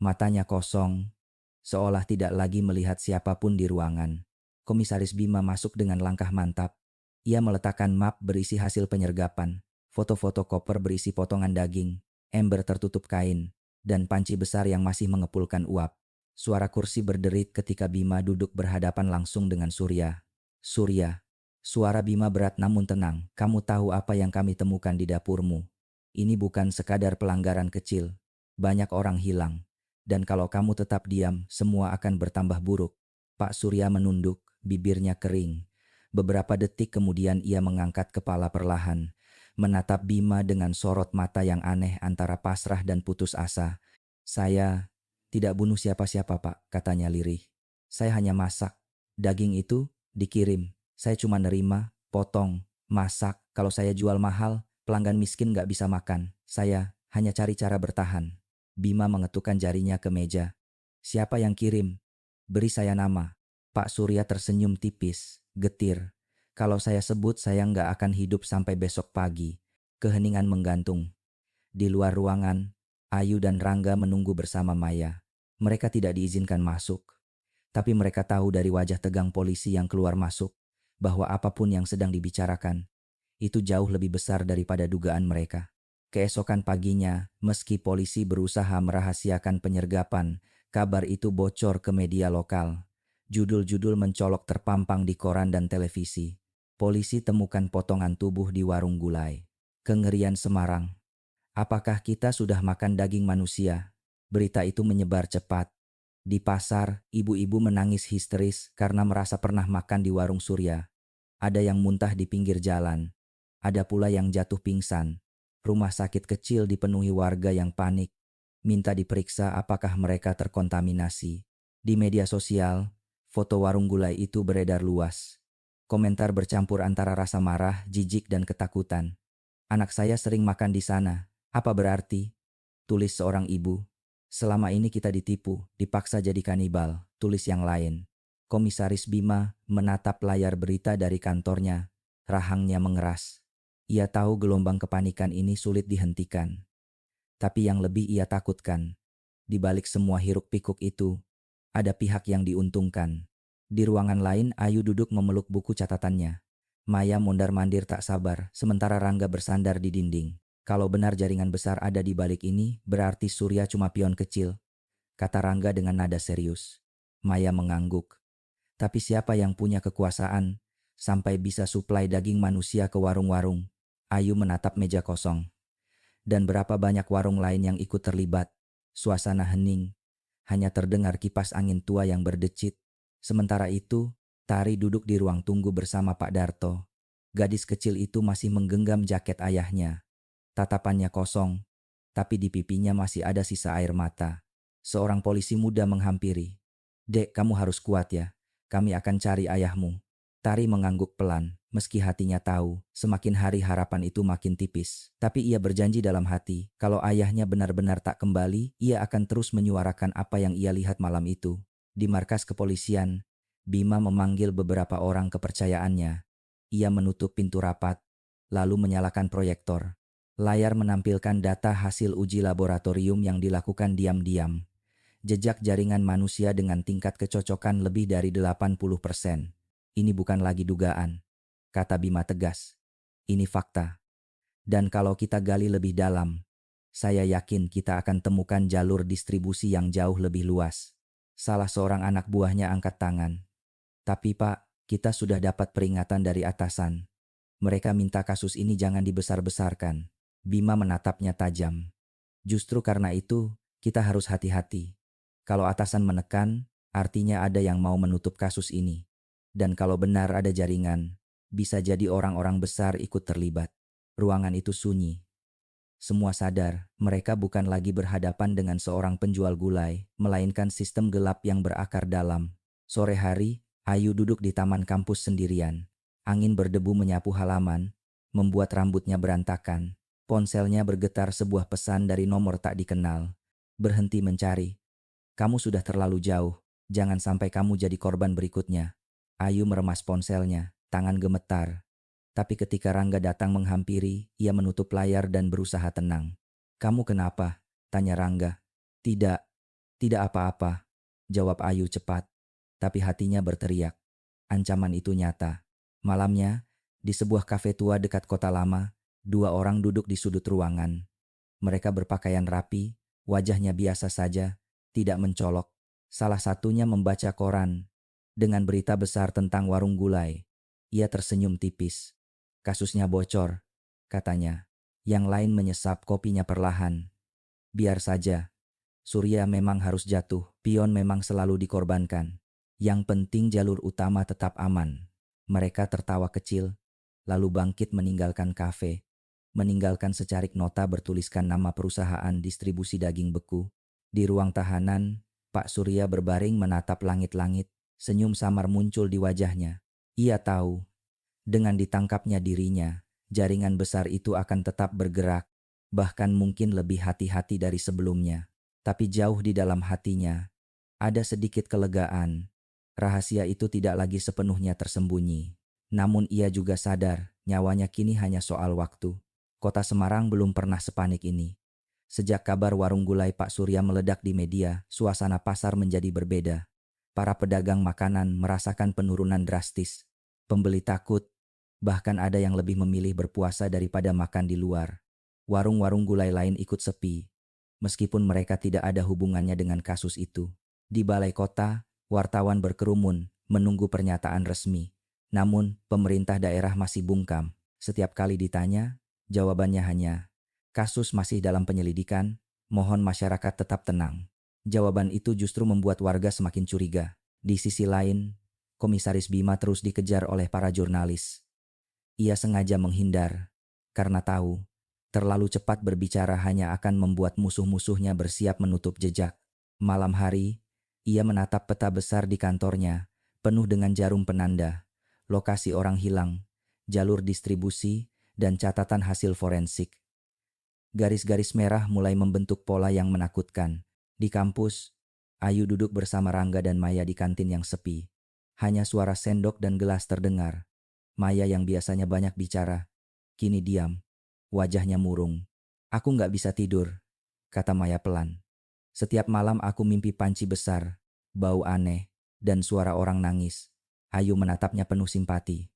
Matanya kosong, seolah tidak lagi melihat siapapun di ruangan. Komisaris Bima masuk dengan langkah mantap. Ia meletakkan map berisi hasil penyergapan, foto-foto koper berisi potongan daging, ember tertutup kain, dan panci besar yang masih mengepulkan uap. Suara kursi berderit ketika Bima duduk berhadapan langsung dengan Surya. Surya. Suara Bima berat namun tenang. Kamu tahu apa yang kami temukan di dapurmu. Ini bukan sekadar pelanggaran kecil. Banyak orang hilang. Dan kalau kamu tetap diam, semua akan bertambah buruk. Pak Surya menunduk, bibirnya kering. Beberapa detik kemudian ia mengangkat kepala perlahan, menatap Bima dengan sorot mata yang aneh antara pasrah dan putus asa. Saya tidak bunuh siapa-siapa, Pak, katanya lirih. Saya hanya masak. Daging itu dikirim. Saya cuma nerima, potong, masak. Kalau saya jual mahal, pelanggan miskin nggak bisa makan. Saya hanya cari cara bertahan. Bima mengetukkan jarinya ke meja. Siapa yang kirim? Beri saya nama. Pak Surya tersenyum tipis, getir. Kalau saya sebut saya nggak akan hidup sampai besok pagi. Keheningan menggantung. Di luar ruangan, Ayu dan Rangga menunggu bersama Maya. Mereka tidak diizinkan masuk. Tapi mereka tahu dari wajah tegang polisi yang keluar masuk, bahwa apapun yang sedang dibicarakan, itu jauh lebih besar daripada dugaan mereka. Keesokan paginya, meski polisi berusaha merahasiakan penyergapan, kabar itu bocor ke media lokal. Judul-judul mencolok terpampang di koran dan televisi. Polisi temukan potongan tubuh di warung gulai. Kengerian Semarang. Apakah kita sudah makan daging manusia? Berita itu menyebar cepat. Di pasar, ibu-ibu menangis histeris karena merasa pernah makan di warung Surya. Ada yang muntah di pinggir jalan. Ada pula yang jatuh pingsan. Rumah sakit kecil dipenuhi warga yang panik, minta diperiksa apakah mereka terkontaminasi. Di media sosial, foto warung gulai itu beredar luas. Komentar bercampur antara rasa marah, jijik, dan ketakutan. Anak saya sering makan di sana. Apa berarti? Tulis seorang ibu. Selama ini kita ditipu, dipaksa jadi kanibal. Tulis yang lain. Komisaris Bima menatap layar berita dari kantornya. Rahangnya mengeras. Ia tahu gelombang kepanikan ini sulit dihentikan. Tapi yang lebih ia takutkan, di balik semua hiruk-pikuk itu, ada pihak yang diuntungkan. Di ruangan lain, Ayu duduk memeluk buku catatannya. Maya mondar-mandir tak sabar, sementara Rangga bersandar di dinding. Kalau benar jaringan besar ada di balik ini, berarti Surya cuma pion kecil, kata Rangga dengan nada serius. Maya mengangguk. Tapi siapa yang punya kekuasaan sampai bisa suplai daging manusia ke warung-warung? Ayu menatap meja kosong. Dan berapa banyak warung lain yang ikut terlibat. Suasana hening. Hanya terdengar kipas angin tua yang berdecit. Sementara itu, Tari duduk di ruang tunggu bersama Pak Darto. Gadis kecil itu masih menggenggam jaket ayahnya. Tatapannya kosong, tapi di pipinya masih ada sisa air mata. Seorang polisi muda menghampiri. Dek, kamu harus kuat ya. Kami akan cari ayahmu. Tari mengangguk pelan, meski hatinya tahu, semakin hari harapan itu makin tipis. Tapi ia berjanji dalam hati, kalau ayahnya benar-benar tak kembali, ia akan terus menyuarakan apa yang ia lihat malam itu. Di markas kepolisian, Bima memanggil beberapa orang kepercayaannya. Ia menutup pintu rapat, lalu menyalakan proyektor. Layar menampilkan data hasil uji laboratorium yang dilakukan diam-diam. Jejak jaringan manusia dengan tingkat kecocokan lebih dari 80%. Ini bukan lagi dugaan, kata Bima tegas. Ini fakta. Dan kalau kita gali lebih dalam, saya yakin kita akan temukan jalur distribusi yang jauh lebih luas. Salah seorang anak buahnya angkat tangan. Tapi Pak, kita sudah dapat peringatan dari atasan. Mereka minta kasus ini jangan dibesar-besarkan. Bima menatapnya tajam. Justru karena itu, kita harus hati-hati. Kalau atasan menekan, artinya ada yang mau menutup kasus ini. Dan kalau benar ada jaringan, bisa jadi orang-orang besar ikut terlibat. Ruangan itu sunyi. Semua sadar, mereka bukan lagi berhadapan dengan seorang penjual gulai, melainkan sistem gelap yang berakar dalam. Sore hari, Ayu duduk di taman kampus sendirian. Angin berdebu menyapu halaman, membuat rambutnya berantakan. Ponselnya bergetar sebuah pesan dari nomor tak dikenal. Berhenti mencari. Kamu sudah terlalu jauh, jangan sampai kamu jadi korban berikutnya. Ayu meremas ponselnya, tangan gemetar. Tapi ketika Rangga datang menghampiri, ia menutup layar dan berusaha tenang. Kamu kenapa? Tanya Rangga. Tidak apa-apa, jawab Ayu cepat. Tapi hatinya berteriak. Ancaman itu nyata. Malamnya, di sebuah kafe tua dekat kota lama, dua orang duduk di sudut ruangan. Mereka berpakaian rapi, wajahnya biasa saja, tidak mencolok. Salah satunya membaca koran dengan berita besar tentang warung gulai. Ia tersenyum tipis. Kasusnya bocor, katanya. Yang lain menyesap kopinya perlahan. Biar saja. Surya memang harus jatuh, pion memang selalu dikorbankan. Yang penting jalur utama tetap aman. Mereka tertawa kecil, lalu bangkit meninggalkan kafe. Meninggalkan secarik nota bertuliskan nama perusahaan distribusi daging beku. Di ruang tahanan, Pak Surya berbaring menatap langit-langit, senyum samar muncul di wajahnya. Ia tahu, dengan ditangkapnya dirinya, jaringan besar itu akan tetap bergerak, bahkan mungkin lebih hati-hati dari sebelumnya. Tapi jauh di dalam hatinya, ada sedikit kelegaan. Rahasia itu tidak lagi sepenuhnya tersembunyi. Namun ia juga sadar, nyawanya kini hanya soal waktu. Kota Semarang belum pernah sepanik ini. Sejak kabar warung gulai Pak Surya meledak di media, suasana pasar menjadi berbeda. Para pedagang makanan merasakan penurunan drastis. Pembeli takut, bahkan ada yang lebih memilih berpuasa daripada makan di luar. Warung-warung gulai lain ikut sepi, meskipun mereka tidak ada hubungannya dengan kasus itu. Di balai kota, wartawan berkerumun menunggu pernyataan resmi. Namun, pemerintah daerah masih bungkam. Setiap kali ditanya, jawabannya hanya, kasus masih dalam penyelidikan, mohon masyarakat tetap tenang. Jawaban itu justru membuat warga semakin curiga. Di sisi lain, Komisaris Bima terus dikejar oleh para jurnalis. Ia sengaja menghindar, karena tahu, terlalu cepat berbicara hanya akan membuat musuh-musuhnya bersiap menutup jejak. Malam hari, ia menatap peta besar di kantornya, penuh dengan jarum penanda, lokasi orang hilang, jalur distribusi, dan catatan hasil forensik. Garis-garis merah mulai membentuk pola yang menakutkan. Di kampus, Ayu duduk bersama Rangga dan Maya di kantin yang sepi. Hanya suara sendok dan gelas terdengar. Maya yang biasanya banyak bicara, kini diam. Wajahnya murung. Aku nggak bisa tidur, kata Maya pelan. Setiap malam aku mimpi panci besar, bau aneh, dan suara orang nangis. Ayu menatapnya penuh simpati.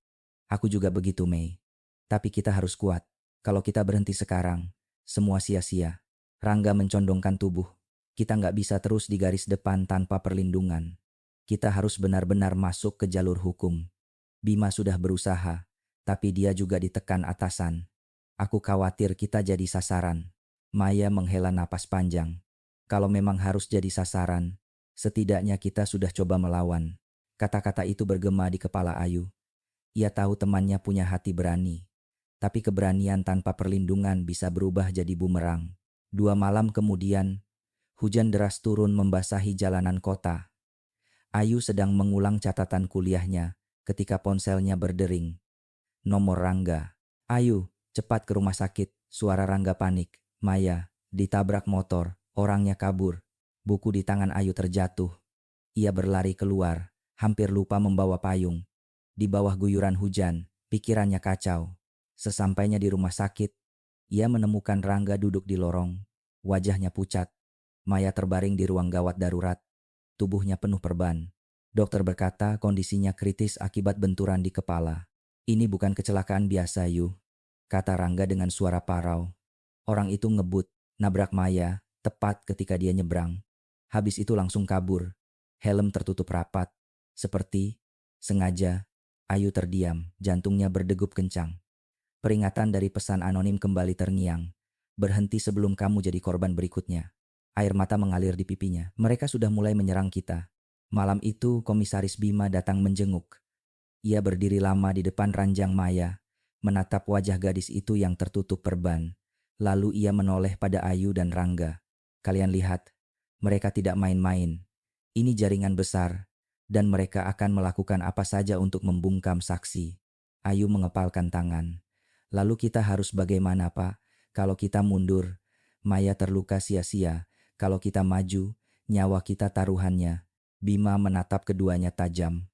Aku juga begitu, Mei. Tapi kita harus kuat. Kalau kita berhenti sekarang, semua sia-sia. Rangga mencondongkan tubuh. Kita nggak bisa terus di garis depan tanpa perlindungan. Kita harus benar-benar masuk ke jalur hukum. Bima sudah berusaha, tapi dia juga ditekan atasan. Aku khawatir kita jadi sasaran. Maya menghela napas panjang. Kalau memang harus jadi sasaran, setidaknya kita sudah coba melawan. Kata-kata itu bergema di kepala Ayu. Ia tahu temannya punya hati berani. Tapi keberanian tanpa perlindungan bisa berubah jadi bumerang. 2 malam kemudian, hujan deras turun membasahi jalanan kota. Ayu sedang mengulang catatan kuliahnya ketika ponselnya berdering. Nomor Rangga. Ayu, cepat ke rumah sakit. Suara Rangga panik. Maya, ditabrak motor. Orangnya kabur. Buku di tangan Ayu terjatuh. Ia berlari keluar, hampir lupa membawa payung. Di bawah guyuran hujan, pikirannya kacau. Sesampainya di rumah sakit, ia menemukan Rangga duduk di lorong. Wajahnya pucat. Maya terbaring di ruang gawat darurat. Tubuhnya penuh perban. Dokter berkata kondisinya kritis akibat benturan di kepala. Ini bukan kecelakaan biasa, Yu, kata Rangga dengan suara parau. Orang itu ngebut, nabrak Maya, tepat ketika dia nyebrang. Habis itu langsung kabur. Helm tertutup rapat. Seperti, sengaja, Ayu terdiam, jantungnya berdegup kencang. Peringatan dari pesan anonim kembali terngiang. Berhenti sebelum kamu jadi korban berikutnya. Air mata mengalir di pipinya. Mereka sudah mulai menyerang kita. Malam itu Komisaris Bima datang menjenguk. Ia berdiri lama di depan ranjang Maya, menatap wajah gadis itu yang tertutup perban. Lalu ia menoleh pada Ayu dan Rangga. Kalian lihat, mereka tidak main-main. Ini jaringan besar, dan mereka akan melakukan apa saja untuk membungkam saksi. Ayu mengepalkan tangan. Lalu kita harus bagaimana, Pak? Kalau kita mundur, Maya terluka sia-sia. Kalau kita maju, nyawa kita taruhannya. Bima menatap keduanya tajam.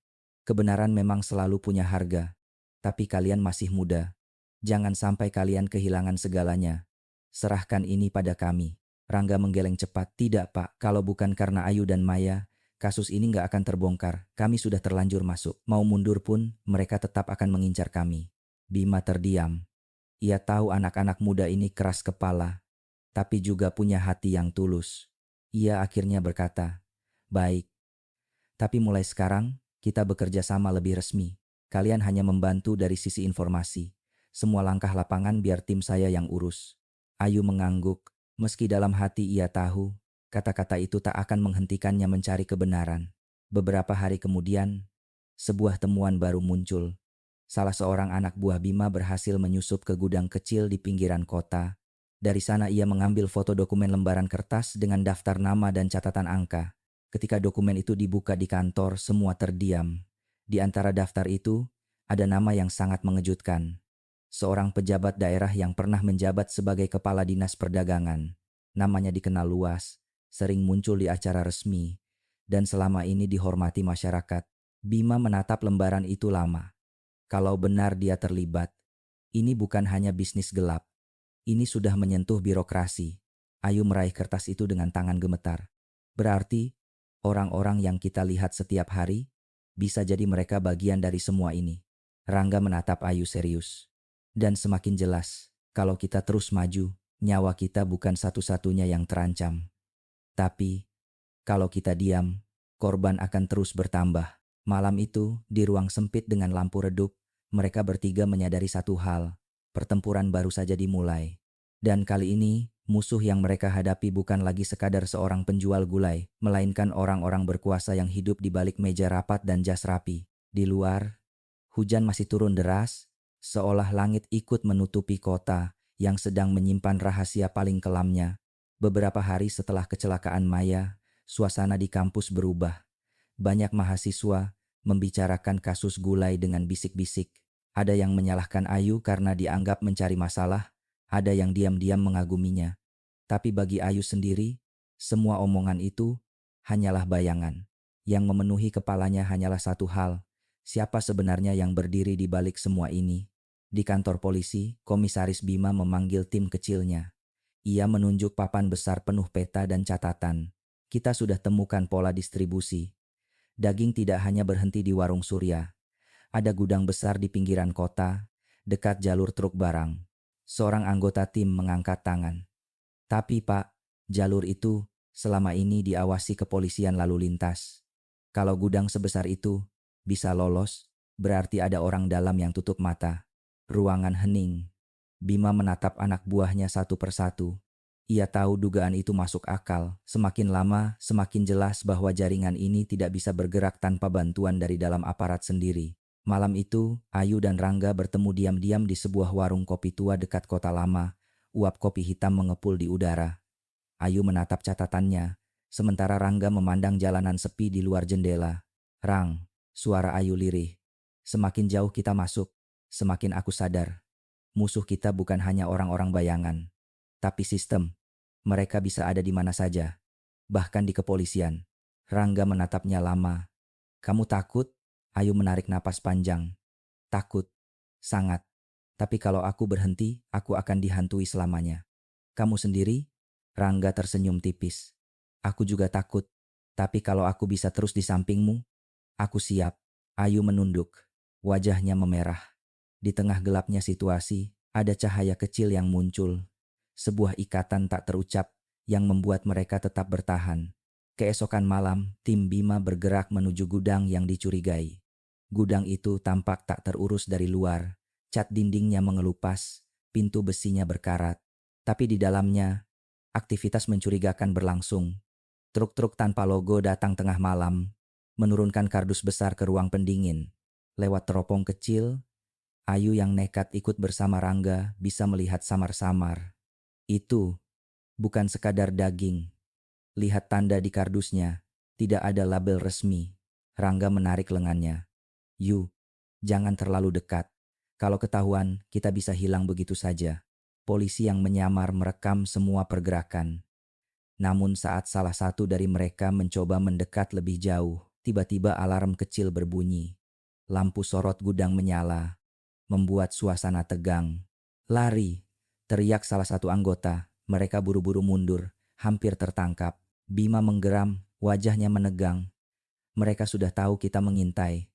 Kebenaran memang selalu punya harga, tapi kalian masih muda. Jangan sampai kalian kehilangan segalanya. Serahkan ini pada kami. Rangga menggeleng cepat. Tidak, Pak. Kalau bukan karena Ayu dan Maya, Kasus ini nggak akan terbongkar, kami sudah terlanjur masuk. Mau mundur pun, mereka tetap akan mengincar kami. Bima terdiam. Ia tahu anak-anak muda ini keras kepala, tapi juga punya hati yang tulus. Ia akhirnya berkata, "Baik, tapi mulai sekarang, kita bekerja sama lebih resmi. Kalian hanya membantu dari sisi informasi. Semua langkah lapangan biar tim saya yang urus." Ayu mengangguk, meski dalam hati ia tahu, kata-kata itu tak akan menghentikannya mencari kebenaran. Beberapa hari kemudian, sebuah temuan baru muncul. Salah seorang anak buah Bima berhasil menyusup ke gudang kecil di pinggiran kota. Dari sana ia mengambil foto dokumen lembaran kertas dengan daftar nama dan catatan angka. Ketika dokumen itu dibuka di kantor, semua terdiam. Di antara daftar itu, ada nama yang sangat mengejutkan. Seorang pejabat daerah yang pernah menjabat sebagai kepala dinas perdagangan. Namanya dikenal luas, sering muncul di acara resmi, dan selama ini dihormati masyarakat. Bima menatap lembaran itu lama. Kalau benar dia terlibat, ini bukan hanya bisnis gelap. Ini sudah menyentuh birokrasi. Ayu meraih kertas itu dengan tangan gemetar. Berarti, orang-orang yang kita lihat setiap hari, bisa jadi mereka bagian dari semua ini. Rangga menatap Ayu serius. Dan semakin jelas, kalau kita terus maju, nyawa kita bukan satu-satunya yang terancam. Tapi, kalau kita diam, korban akan terus bertambah. Malam itu, di ruang sempit dengan lampu redup, mereka bertiga menyadari satu hal. Pertempuran baru saja dimulai. Dan kali ini, musuh yang mereka hadapi bukan lagi sekadar seorang penjual gulai, melainkan orang-orang berkuasa yang hidup di balik meja rapat dan jas rapi. Di luar, hujan masih turun deras, seolah langit ikut menutupi kota yang sedang menyimpan rahasia paling kelamnya. Beberapa hari setelah kecelakaan Maya, suasana di kampus berubah. Banyak mahasiswa membicarakan kasus gulai dengan bisik-bisik. Ada yang menyalahkan Ayu karena dianggap mencari masalah, ada yang diam-diam mengaguminya. Tapi bagi Ayu sendiri, semua omongan itu hanyalah bayangan. Yang memenuhi kepalanya hanyalah satu hal, siapa sebenarnya yang berdiri di balik semua ini. Di kantor polisi, Komisaris Bima memanggil tim kecilnya. Ia menunjuk papan besar penuh peta dan catatan. Kita sudah temukan pola distribusi. Daging tidak hanya berhenti di warung Surya. Ada gudang besar di pinggiran kota, dekat jalur truk barang. Seorang anggota tim mengangkat tangan. Tapi Pak, jalur itu selama ini diawasi kepolisian lalu lintas. Kalau gudang sebesar itu bisa lolos, berarti ada orang dalam yang tutup mata. Ruangan hening. Bima menatap anak buahnya satu persatu. Ia tahu dugaan itu masuk akal. Semakin lama, semakin jelas bahwa jaringan ini tidak bisa bergerak tanpa bantuan dari dalam aparat sendiri. Malam itu, Ayu dan Rangga bertemu diam-diam di sebuah warung kopi tua dekat kota lama. Uap kopi hitam mengepul di udara. Ayu menatap catatannya, sementara Rangga memandang jalanan sepi di luar jendela. "Rang," suara Ayu lirih. "Semakin jauh kita masuk, semakin aku sadar. Musuh kita bukan hanya orang-orang bayangan, tapi sistem. Mereka bisa ada di mana saja, bahkan di kepolisian." Rangga menatapnya lama. "Kamu takut?" Ayu menarik napas panjang. "Takut, sangat. Tapi kalau aku berhenti, aku akan dihantui selamanya." "Kamu sendiri?" Rangga tersenyum tipis. "Aku juga takut. Tapi kalau aku bisa terus di sampingmu, aku siap." Ayu menunduk. Wajahnya memerah. Di tengah gelapnya situasi, ada cahaya kecil yang muncul. Sebuah ikatan tak terucap yang membuat mereka tetap bertahan. Keesokan malam, tim Bima bergerak menuju gudang yang dicurigai. Gudang itu tampak tak terurus dari luar. Cat dindingnya mengelupas, pintu besinya berkarat. Tapi di dalamnya, aktivitas mencurigakan berlangsung. Truk-truk tanpa logo datang tengah malam, menurunkan kardus besar ke ruang pendingin. Lewat teropong kecil, Ayu yang nekat ikut bersama Rangga bisa melihat samar-samar. Itu bukan sekadar daging. Lihat tanda di kardusnya, tidak ada label resmi. Rangga menarik lengannya. "Yu, jangan terlalu dekat. Kalau ketahuan, kita bisa hilang begitu saja." Polisi yang menyamar merekam semua pergerakan. Namun saat salah satu dari mereka mencoba mendekat lebih jauh, tiba-tiba alarm kecil berbunyi. Lampu sorot gudang menyala, membuat suasana tegang. "Lari!" teriak salah satu anggota. Mereka buru-buru mundur, hampir tertangkap. Bima menggeram, wajahnya menegang. Mereka sudah tahu kita mengintai.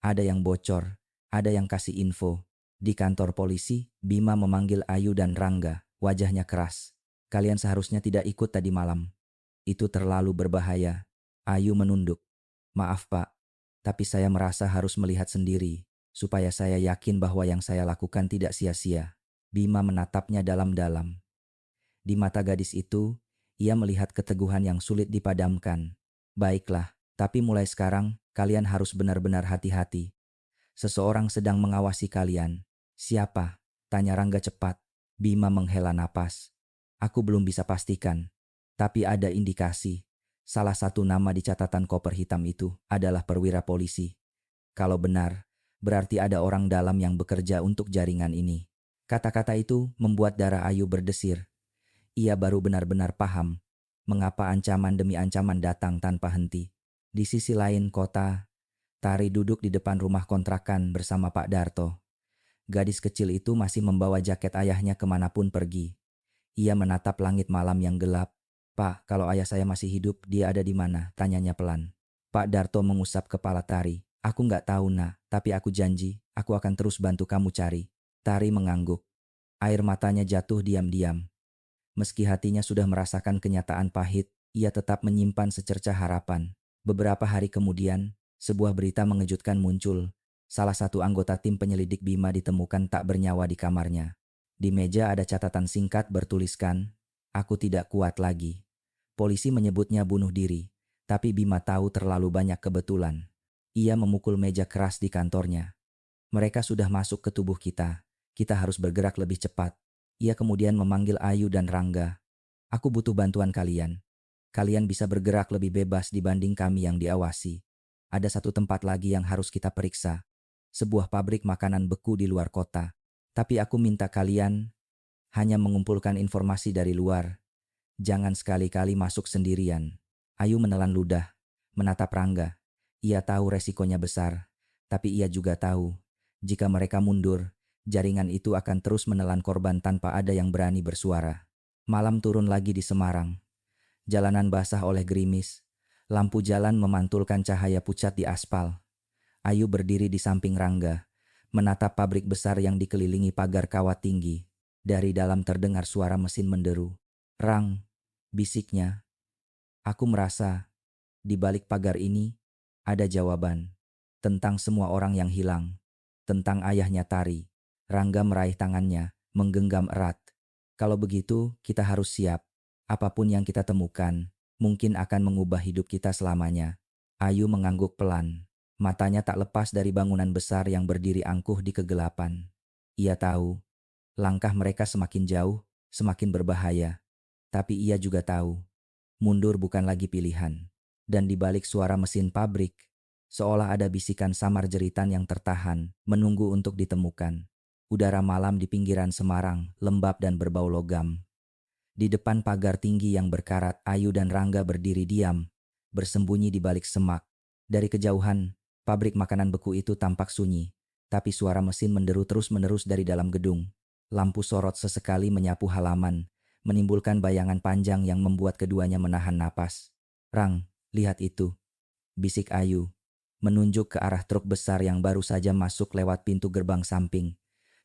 Ada yang bocor, ada yang kasih info. Di kantor polisi, Bima memanggil Ayu dan Rangga, wajahnya keras. Kalian seharusnya tidak ikut tadi malam. Itu terlalu berbahaya. Ayu menunduk. Maaf Pak, tapi saya merasa harus melihat sendiri, supaya saya yakin bahwa yang saya lakukan tidak sia-sia. Bima menatapnya dalam-dalam. Di mata gadis itu, ia melihat keteguhan yang sulit dipadamkan. Baiklah, tapi mulai sekarang, kalian harus benar-benar hati-hati. Seseorang sedang mengawasi kalian. Siapa? Tanya Rangga cepat. Bima menghela napas. Aku belum bisa pastikan, tapi ada indikasi. Salah satu nama di catatan koper hitam itu adalah perwira polisi. Kalau benar, berarti ada orang dalam yang bekerja untuk jaringan ini. Kata-kata itu membuat darah Ayu berdesir. Ia baru benar-benar paham mengapa ancaman demi ancaman datang tanpa henti. Di sisi lain kota, Tari duduk di depan rumah kontrakan bersama Pak Darto. Gadis kecil itu masih membawa jaket ayahnya kemanapun pergi. Ia menatap langit malam yang gelap. Pak, kalau ayah saya masih hidup, dia ada di mana? Tanyanya pelan. Pak Darto mengusap kepala Tari. Aku nggak tahu, Nak, tapi aku janji, aku akan terus bantu kamu cari. Tari mengangguk. Air matanya jatuh diam-diam. Meski hatinya sudah merasakan kenyataan pahit, ia tetap menyimpan secercah harapan. Beberapa hari kemudian, sebuah berita mengejutkan muncul. Salah satu anggota tim penyelidik Bima ditemukan tak bernyawa di kamarnya. Di meja ada catatan singkat bertuliskan, "Aku tidak kuat lagi." Polisi menyebutnya bunuh diri, tapi Bima tahu terlalu banyak kebetulan. Ia memukul meja keras di kantornya. Mereka sudah masuk ke tubuh kita. Kita harus bergerak lebih cepat. Ia kemudian memanggil Ayu dan Rangga. Aku butuh bantuan kalian. Kalian bisa bergerak lebih bebas dibanding kami yang diawasi. Ada satu tempat lagi yang harus kita periksa. Sebuah pabrik makanan beku di luar kota. Tapi aku minta kalian hanya mengumpulkan informasi dari luar. Jangan sekali-kali masuk sendirian. Ayu menelan ludah, menatap Rangga. Ia tahu resikonya besar, tapi ia juga tahu jika mereka mundur, jaringan itu akan terus menelan korban tanpa ada yang berani bersuara. Malam turun lagi di Semarang. Jalanan basah oleh gerimis. Lampu jalan memantulkan cahaya pucat di aspal. Ayu berdiri di samping Rangga, menatap pabrik besar yang dikelilingi pagar kawat tinggi. Dari dalam terdengar suara mesin menderu. Rang, bisiknya. Aku merasa, di balik pagar ini, ada jawaban. Tentang semua orang yang hilang. Tentang ayahnya Tari. Rangga meraih tangannya, menggenggam erat. Kalau begitu, kita harus siap. Apapun yang kita temukan, mungkin akan mengubah hidup kita selamanya. Ayu mengangguk pelan. Matanya tak lepas dari bangunan besar yang berdiri angkuh di kegelapan. Ia tahu, langkah mereka semakin jauh, semakin berbahaya. Tapi ia juga tahu, mundur bukan lagi pilihan. Dan di balik suara mesin pabrik, seolah ada bisikan samar jeritan yang tertahan, menunggu untuk ditemukan. Udara malam di pinggiran Semarang, lembab dan berbau logam. Di depan pagar tinggi yang berkarat, Ayu dan Rangga berdiri diam, bersembunyi di balik semak. Dari kejauhan, pabrik makanan beku itu tampak sunyi, tapi suara mesin menderu terus-menerus dari dalam gedung. Lampu sorot sesekali menyapu halaman, menimbulkan bayangan panjang yang membuat keduanya menahan napas. Rang, lihat itu, bisik Ayu, menunjuk ke arah truk besar yang baru saja masuk lewat pintu gerbang samping.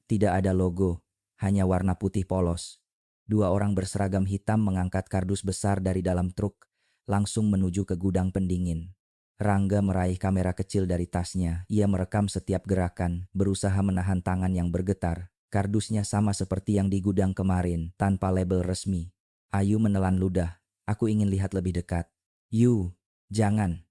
Tidak ada logo, hanya warna putih polos. Dua orang berseragam hitam mengangkat kardus besar dari dalam truk, langsung menuju ke gudang pendingin. Rangga meraih kamera kecil dari tasnya. Ia merekam setiap gerakan, berusaha menahan tangan yang bergetar. Kardusnya sama seperti yang di gudang kemarin, tanpa label resmi. Ayu menelan ludah. Aku ingin lihat lebih dekat. Yu, jangan.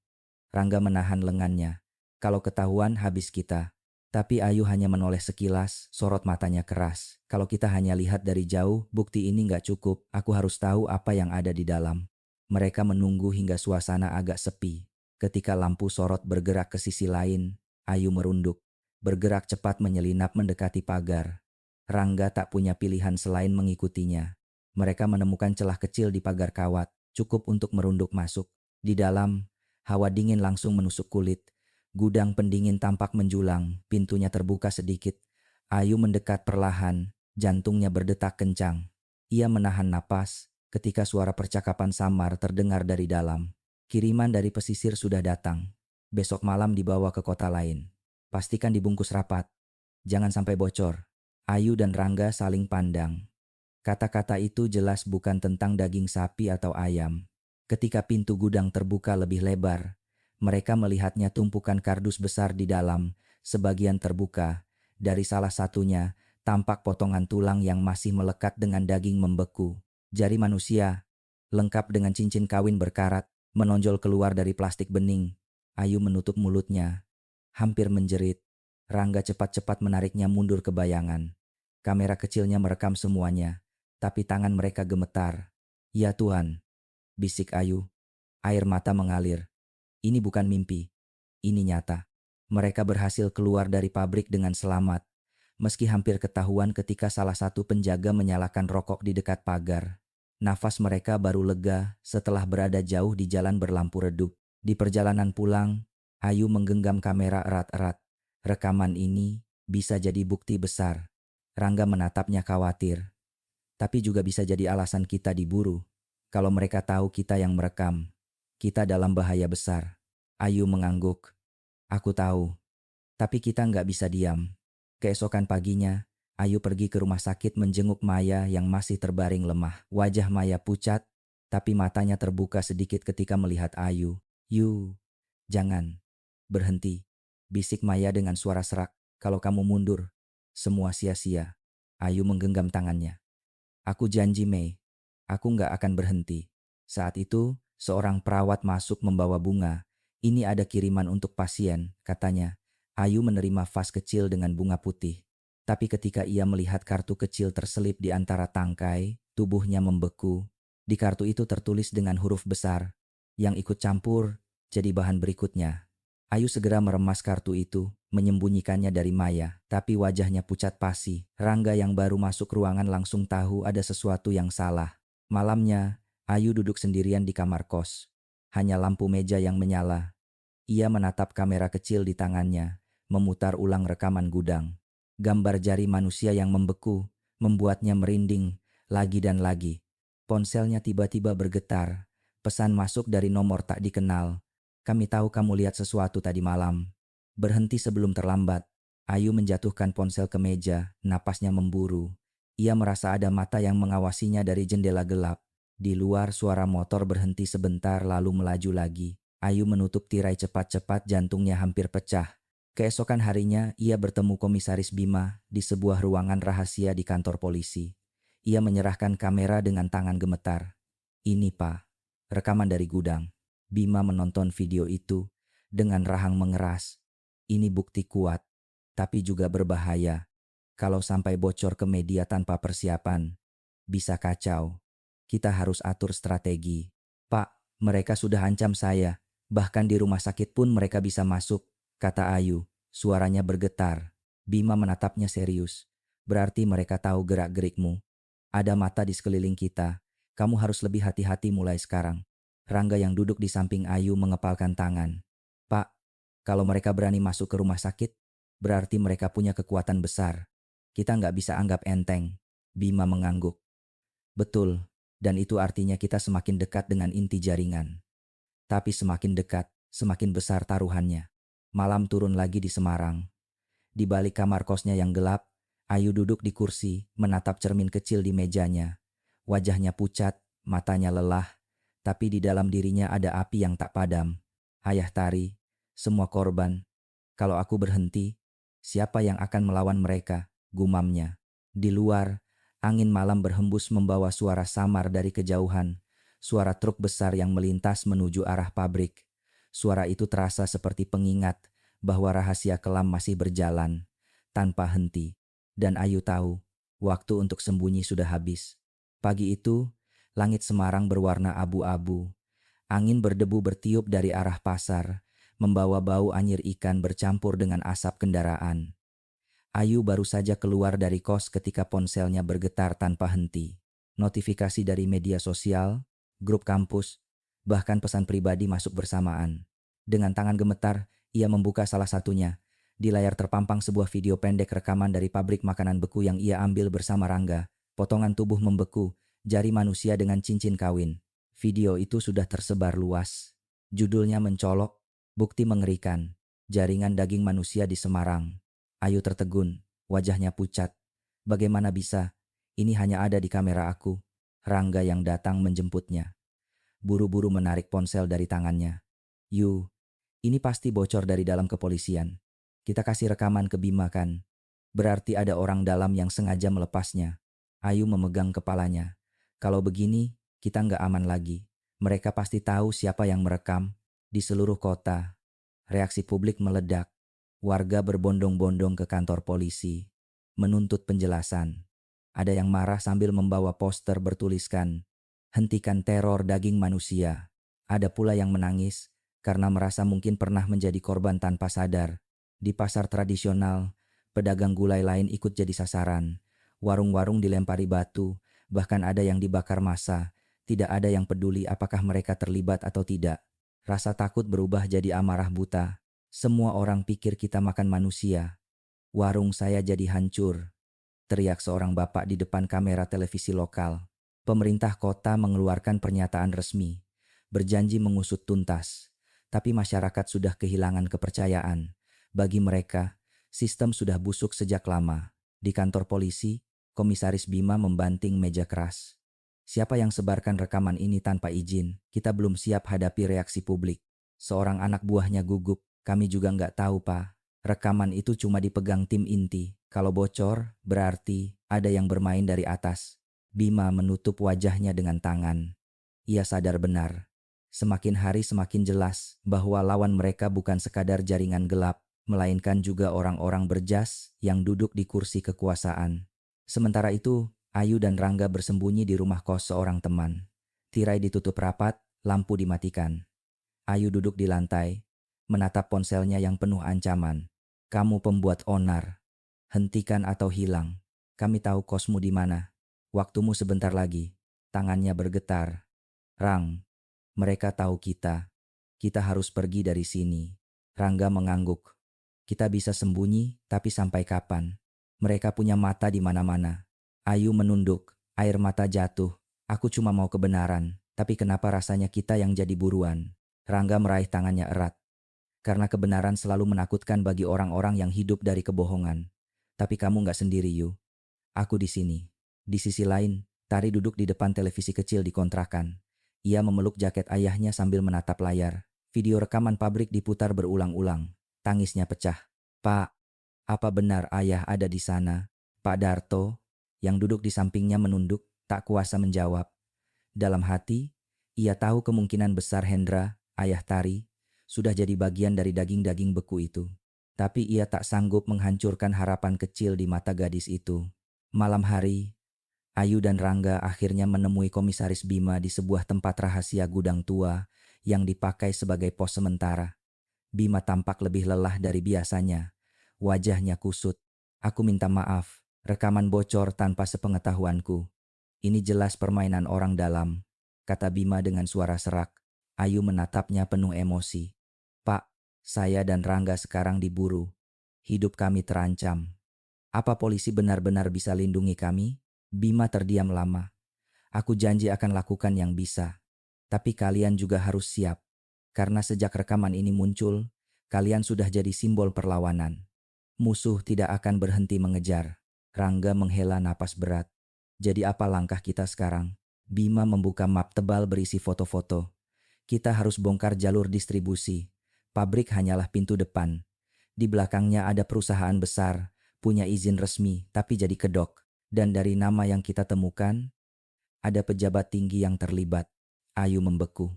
Rangga menahan lengannya. Kalau ketahuan habis kita. Tapi Ayu hanya menoleh sekilas, sorot matanya keras. Kalau kita hanya lihat dari jauh, bukti ini nggak cukup. Aku harus tahu apa yang ada di dalam. Mereka menunggu hingga suasana agak sepi. Ketika lampu sorot bergerak ke sisi lain, Ayu merunduk. Bergerak cepat menyelinap mendekati pagar. Rangga tak punya pilihan selain mengikutinya. Mereka menemukan celah kecil di pagar kawat, cukup untuk merunduk masuk. Di dalam, hawa dingin langsung menusuk kulit. Gudang pendingin tampak menjulang, pintunya terbuka sedikit. Ayu mendekat perlahan, jantungnya berdetak kencang. Ia menahan napas ketika suara percakapan samar terdengar dari dalam. Kiriman dari pesisir sudah datang. Besok malam dibawa ke kota lain. Pastikan dibungkus rapat. Jangan sampai bocor. Ayu dan Rangga saling pandang. Kata-kata itu jelas bukan tentang daging sapi atau ayam. Ketika pintu gudang terbuka lebih lebar, mereka melihatnya tumpukan kardus besar di dalam, sebagian terbuka. Dari salah satunya, tampak potongan tulang yang masih melekat dengan daging membeku. Jari manusia, lengkap dengan cincin kawin berkarat, menonjol keluar dari plastik bening. Ayu menutup mulutnya, hampir menjerit. Rangga cepat-cepat menariknya mundur ke bayangan. Kamera kecilnya merekam semuanya, tapi tangan mereka gemetar. Ya Tuhan, bisik Ayu. Air mata mengalir. Ini bukan mimpi, ini nyata. Mereka berhasil keluar dari pabrik dengan selamat, meski hampir ketahuan ketika salah satu penjaga menyalakan rokok di dekat pagar. Nafas mereka baru lega setelah berada jauh di jalan berlampu redup. Di perjalanan pulang, Ayu menggenggam kamera erat-erat. Rekaman ini bisa jadi bukti besar. Rangga menatapnya khawatir. Tapi juga bisa jadi alasan kita diburu. Kalau mereka tahu kita yang merekam, kita dalam bahaya besar. Ayu mengangguk. Aku tahu, tapi kita nggak bisa diam. Keesokan paginya, Ayu pergi ke rumah sakit menjenguk Maya yang masih terbaring lemah. Wajah Maya pucat, tapi matanya terbuka sedikit ketika melihat Ayu. Yu, jangan, berhenti, bisik Maya dengan suara serak. Kalau kamu mundur, semua sia-sia. Ayu menggenggam tangannya. Aku janji Mei, aku nggak akan berhenti. Saat itu, seorang perawat masuk membawa bunga. Ini ada kiriman untuk pasien, katanya. Ayu menerima vas kecil dengan bunga putih. Tapi ketika ia melihat kartu kecil terselip di antara tangkai, tubuhnya membeku. Di kartu itu tertulis dengan huruf besar, yang ikut campur jadi bahan berikutnya. Ayu segera meremas kartu itu, menyembunyikannya dari Maya, tapi wajahnya pucat pasi. Rangga yang baru masuk ruangan langsung tahu ada sesuatu yang salah. Malamnya, Ayu duduk sendirian di kamar kos. Hanya lampu meja yang menyala. Ia menatap kamera kecil di tangannya, memutar ulang rekaman gudang. Gambar jari manusia yang membeku, membuatnya merinding, lagi dan lagi. Ponselnya tiba-tiba bergetar. Pesan masuk dari nomor tak dikenal. Kami tahu kamu lihat sesuatu tadi malam. Berhenti sebelum terlambat. Ayu menjatuhkan ponsel ke meja, napasnya memburu. Ia merasa ada mata yang mengawasinya dari jendela gelap. Di luar suara motor berhenti sebentar lalu melaju lagi. Ayu menutup tirai cepat-cepat, jantungnya hampir pecah. Keesokan harinya ia bertemu Komisaris Bima di sebuah ruangan rahasia di kantor polisi. Ia menyerahkan kamera dengan tangan gemetar. Ini Pak, rekaman dari gudang. Bima menonton video itu dengan rahang mengeras. Ini bukti kuat, tapi juga berbahaya. Kalau sampai bocor ke media tanpa persiapan, bisa kacau. Kita harus atur strategi. Pak, mereka sudah ancam saya. Bahkan di rumah sakit pun mereka bisa masuk, kata Ayu. Suaranya bergetar. Bima menatapnya serius. Berarti mereka tahu gerak-gerikmu. Ada mata di sekeliling kita. Kamu harus lebih hati-hati mulai sekarang. Rangga yang duduk di samping Ayu mengepalkan tangan. Pak, kalau mereka berani masuk ke rumah sakit, berarti mereka punya kekuatan besar. Kita nggak bisa anggap enteng. Bima mengangguk. Betul, dan itu artinya kita semakin dekat dengan inti jaringan. Tapi semakin dekat, semakin besar taruhannya. Malam turun lagi di Semarang. Di balik kamar kosnya yang gelap, Ayu duduk di kursi, menatap cermin kecil di mejanya. Wajahnya pucat, matanya lelah, tapi di dalam dirinya ada api yang tak padam. Ayah Tari, semua korban. Kalau aku berhenti, siapa yang akan melawan mereka? Gumamnya. Di luar, angin malam berhembus membawa suara samar dari kejauhan. Suara truk besar yang melintas menuju arah pabrik. Suara itu terasa seperti pengingat bahwa rahasia kelam masih berjalan, tanpa henti. Dan Ayu tahu, waktu untuk sembunyi sudah habis. Pagi itu, langit Semarang berwarna abu-abu. Angin berdebu bertiup dari arah pasar, membawa bau anyir ikan bercampur dengan asap kendaraan. Ayu baru saja keluar dari kos ketika ponselnya bergetar tanpa henti. Notifikasi dari media sosial, grup kampus, bahkan pesan pribadi masuk bersamaan. Dengan tangan gemetar, ia membuka salah satunya. Di layar terpampang sebuah video pendek rekaman dari pabrik makanan beku yang ia ambil bersama Rangga. Potongan tubuh membeku, jari manusia dengan cincin kawin. Video itu sudah tersebar luas. Judulnya mencolok, Bukti mengerikan. Jaringan daging manusia di Semarang. Ayu tertegun, wajahnya pucat. Bagaimana bisa? Ini hanya ada di kamera aku. Rangga yang datang menjemputnya. Buru-buru menarik ponsel dari tangannya. Yu, ini pasti bocor dari dalam kepolisian. Kita kasih rekaman ke Bima kan? Berarti ada orang dalam yang sengaja melepasnya. Ayu memegang kepalanya. Kalau begini, kita nggak aman lagi. Mereka pasti tahu siapa yang merekam. Di seluruh kota, reaksi publik meledak. Warga berbondong-bondong ke kantor polisi, menuntut penjelasan. Ada yang marah sambil membawa poster bertuliskan, "Hentikan teror daging manusia." Ada pula yang menangis karena merasa mungkin pernah menjadi korban tanpa sadar. Di pasar tradisional, pedagang gulai lain ikut jadi sasaran. Warung-warung dilempari batu, bahkan ada yang dibakar massa. Tidak ada yang peduli apakah mereka terlibat atau tidak. Rasa takut berubah jadi amarah buta. Semua orang pikir kita makan manusia. Warung saya jadi hancur, teriak seorang bapak di depan kamera televisi lokal. Pemerintah kota mengeluarkan pernyataan resmi, berjanji mengusut tuntas. Tapi masyarakat sudah kehilangan kepercayaan. Bagi mereka, sistem sudah busuk sejak lama. Di kantor polisi, Komisaris Bima membanting meja keras. Siapa yang sebarkan rekaman ini tanpa izin? Kita belum siap hadapi reaksi publik. Seorang anak buahnya gugup. Kami juga nggak tahu, Pak. Rekaman itu cuma dipegang tim inti. Kalau bocor, berarti ada yang bermain dari atas. Bima menutup wajahnya dengan tangan. Ia sadar benar. Semakin hari semakin jelas bahwa lawan mereka bukan sekadar jaringan gelap, melainkan juga orang-orang berjas yang duduk di kursi kekuasaan. Sementara itu, Ayu dan Rangga bersembunyi di rumah kos seorang teman. Tirai ditutup rapat, lampu dimatikan. Ayu duduk di lantai, menatap ponselnya yang penuh ancaman. Kamu pembuat onar. Hentikan atau hilang. Kami tahu kosmu di mana. Waktumu sebentar lagi. Tangannya bergetar. Rang, mereka tahu kita. Kita harus pergi dari sini. Rangga mengangguk. Kita bisa sembunyi, tapi sampai kapan? Mereka punya mata di mana-mana. Ayu menunduk, air mata jatuh. Aku cuma mau kebenaran, tapi kenapa rasanya kita yang jadi buruan? Rangga meraih tangannya erat. Karena kebenaran selalu menakutkan bagi orang-orang yang hidup dari kebohongan. Tapi kamu nggak sendiri, Yu. Aku di sini. Di sisi lain, Tari duduk di depan televisi kecil di kontrakan. Ia memeluk jaket ayahnya sambil menatap layar. Video rekaman pabrik diputar berulang-ulang. Tangisnya pecah. Pak, apa benar ayah ada di sana? Pak Darto, yang duduk di sampingnya menunduk, tak kuasa menjawab. Dalam hati, ia tahu kemungkinan besar Hendra, ayah Tari, sudah jadi bagian dari daging-daging beku itu. Tapi ia tak sanggup menghancurkan harapan kecil di mata gadis itu. Malam hari, Ayu dan Rangga akhirnya menemui Komisaris Bima di sebuah tempat rahasia gudang tua yang dipakai sebagai pos sementara. Bima tampak lebih lelah dari biasanya. Wajahnya kusut. Aku minta maaf, rekaman bocor tanpa sepengetahuanku. Ini jelas permainan orang dalam, kata Bima dengan suara serak. Ayu menatapnya penuh emosi. Pak, saya dan Rangga sekarang diburu. Hidup kami terancam. Apa polisi benar-benar bisa lindungi kami? Bima terdiam lama. Aku janji akan lakukan yang bisa. Tapi kalian juga harus siap. Karena sejak rekaman ini muncul, kalian sudah jadi simbol perlawanan. Musuh tidak akan berhenti mengejar. Rangga menghela napas berat. Jadi apa langkah kita sekarang? Bima membuka map tebal berisi foto-foto. Kita harus bongkar jalur distribusi. Pabrik hanyalah pintu depan. Di belakangnya ada perusahaan besar, punya izin resmi, tapi jadi kedok. Dan dari nama yang kita temukan, ada pejabat tinggi yang terlibat. Ayu membeku.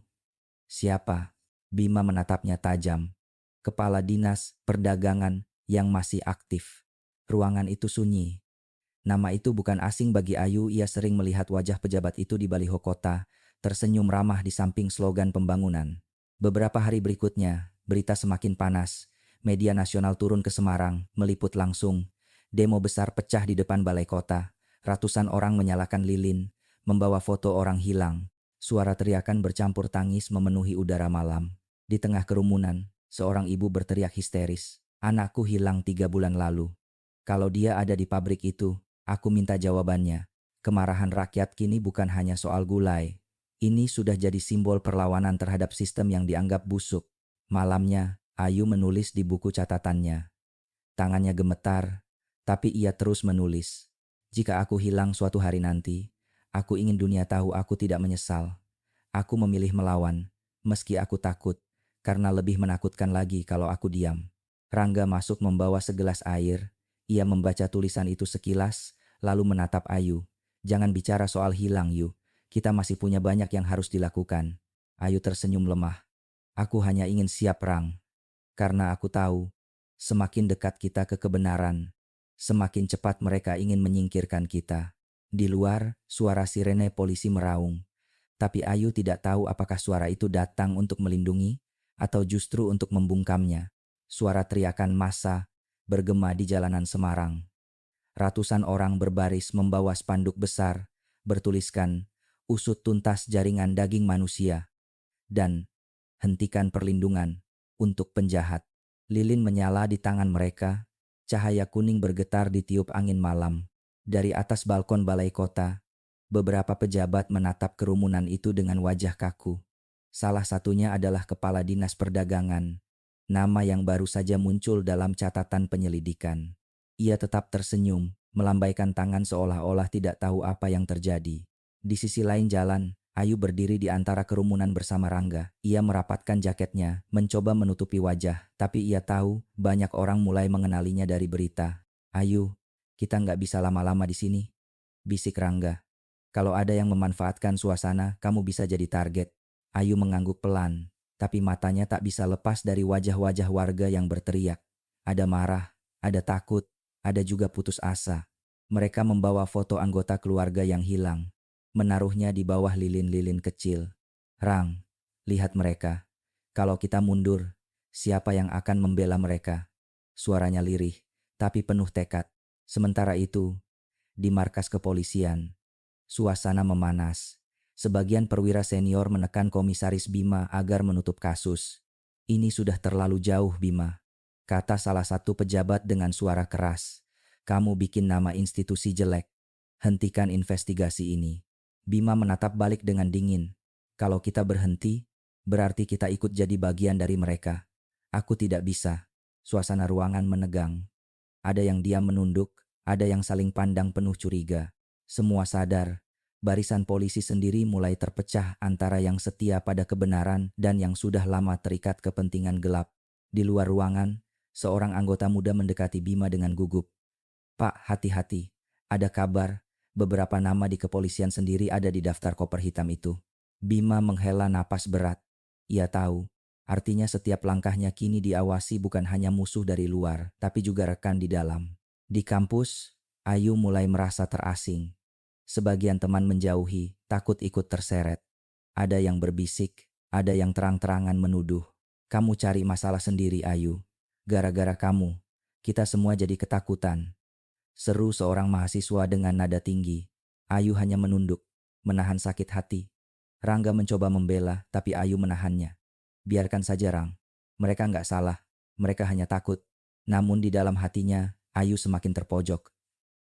Siapa? Bima menatapnya tajam. Kepala dinas perdagangan yang masih aktif. Ruangan itu sunyi. Nama itu bukan asing bagi Ayu, ia sering melihat wajah pejabat itu di baliho kota, tersenyum ramah di samping slogan pembangunan. Beberapa hari berikutnya, berita semakin panas. Media nasional turun ke Semarang, meliput langsung. Demo besar pecah di depan balai kota. Ratusan orang menyalakan lilin, membawa foto orang hilang. Suara teriakan bercampur tangis memenuhi udara malam. Di tengah kerumunan, seorang ibu berteriak histeris. Anakku hilang 3 bulan lalu. Kalau dia ada di pabrik itu, aku minta jawabannya. Kemarahan rakyat kini bukan hanya soal gulai. Ini sudah jadi simbol perlawanan terhadap sistem yang dianggap busuk. Malamnya, Ayu menulis di buku catatannya. Tangannya gemetar, tapi ia terus menulis. Jika aku hilang suatu hari nanti, aku ingin dunia tahu aku tidak menyesal. Aku memilih melawan, meski aku takut, karena lebih menakutkan lagi kalau aku diam. Rangga masuk membawa segelas air. Ia membaca tulisan itu sekilas, lalu menatap Ayu. Jangan bicara soal hilang, Yu. Kita masih punya banyak yang harus dilakukan. Ayu tersenyum lemah. Aku hanya ingin siap, Rang. Karena aku tahu, semakin dekat kita ke kebenaran, semakin cepat mereka ingin menyingkirkan kita. Di luar, suara sirene polisi meraung. Tapi Ayu tidak tahu apakah suara itu datang untuk melindungi atau justru untuk membungkamnya. Suara teriakan massa bergema di jalanan Semarang. Ratusan orang berbaris membawa spanduk besar, bertuliskan, "Usut tuntas jaringan daging manusia," dan "Hentikan perlindungan untuk penjahat." Lilin menyala di tangan mereka, cahaya kuning bergetar ditiup angin malam. Dari atas balkon balai kota, beberapa pejabat menatap kerumunan itu dengan wajah kaku. Salah satunya adalah Kepala Dinas Perdagangan, nama yang baru saja muncul dalam catatan penyelidikan. Ia tetap tersenyum, melambaikan tangan seolah-olah tidak tahu apa yang terjadi. Di sisi lain jalan, Ayu berdiri di antara kerumunan bersama Rangga. Ia merapatkan jaketnya, mencoba menutupi wajah, tapi ia tahu banyak orang mulai mengenalinya dari berita. "Ayu, kita nggak bisa lama-lama di sini," bisik Rangga. "Kalau ada yang memanfaatkan suasana, kamu bisa jadi target." Ayu mengangguk pelan, tapi matanya tak bisa lepas dari wajah-wajah warga yang berteriak. Ada marah, ada takut, ada juga putus asa. Mereka membawa foto anggota keluarga yang hilang, menaruhnya di bawah lilin-lilin kecil. "Rang, lihat mereka. Kalau kita mundur, siapa yang akan membela mereka?" Suaranya lirih, tapi penuh tekad. Sementara itu, di markas kepolisian, suasana memanas. Sebagian perwira senior menekan Komisaris Bima agar menutup kasus. "Ini sudah terlalu jauh, Bima," kata salah satu pejabat dengan suara keras. "Kamu bikin nama institusi jelek. Hentikan investigasi ini." Bima menatap balik dengan dingin. "Kalau kita berhenti, berarti kita ikut jadi bagian dari mereka. Aku tidak bisa." Suasana ruangan menegang. Ada yang diam menunduk, ada yang saling pandang penuh curiga. Semua sadar, barisan polisi sendiri mulai terpecah antara yang setia pada kebenaran dan yang sudah lama terikat kepentingan gelap. Di luar ruangan, seorang anggota muda mendekati Bima dengan gugup. "Pak, hati-hati. Ada kabar, beberapa nama di kepolisian sendiri ada di daftar koper hitam itu." Bima menghela napas berat. Ia tahu, artinya setiap langkahnya kini diawasi bukan hanya musuh dari luar, tapi juga rekan di dalam. Di kampus, Ayu mulai merasa terasing. Sebagian teman menjauhi, takut ikut terseret. Ada yang berbisik, ada yang terang-terangan menuduh. "Kamu cari masalah sendiri, Ayu. Gara-gara kamu, kita semua jadi ketakutan," seru seorang mahasiswa dengan nada tinggi. Ayu hanya menunduk, menahan sakit hati. Rangga mencoba membela, tapi Ayu menahannya. "Biarkan saja, Rang. Mereka nggak salah. Mereka hanya takut." Namun di dalam hatinya, Ayu semakin terpojok.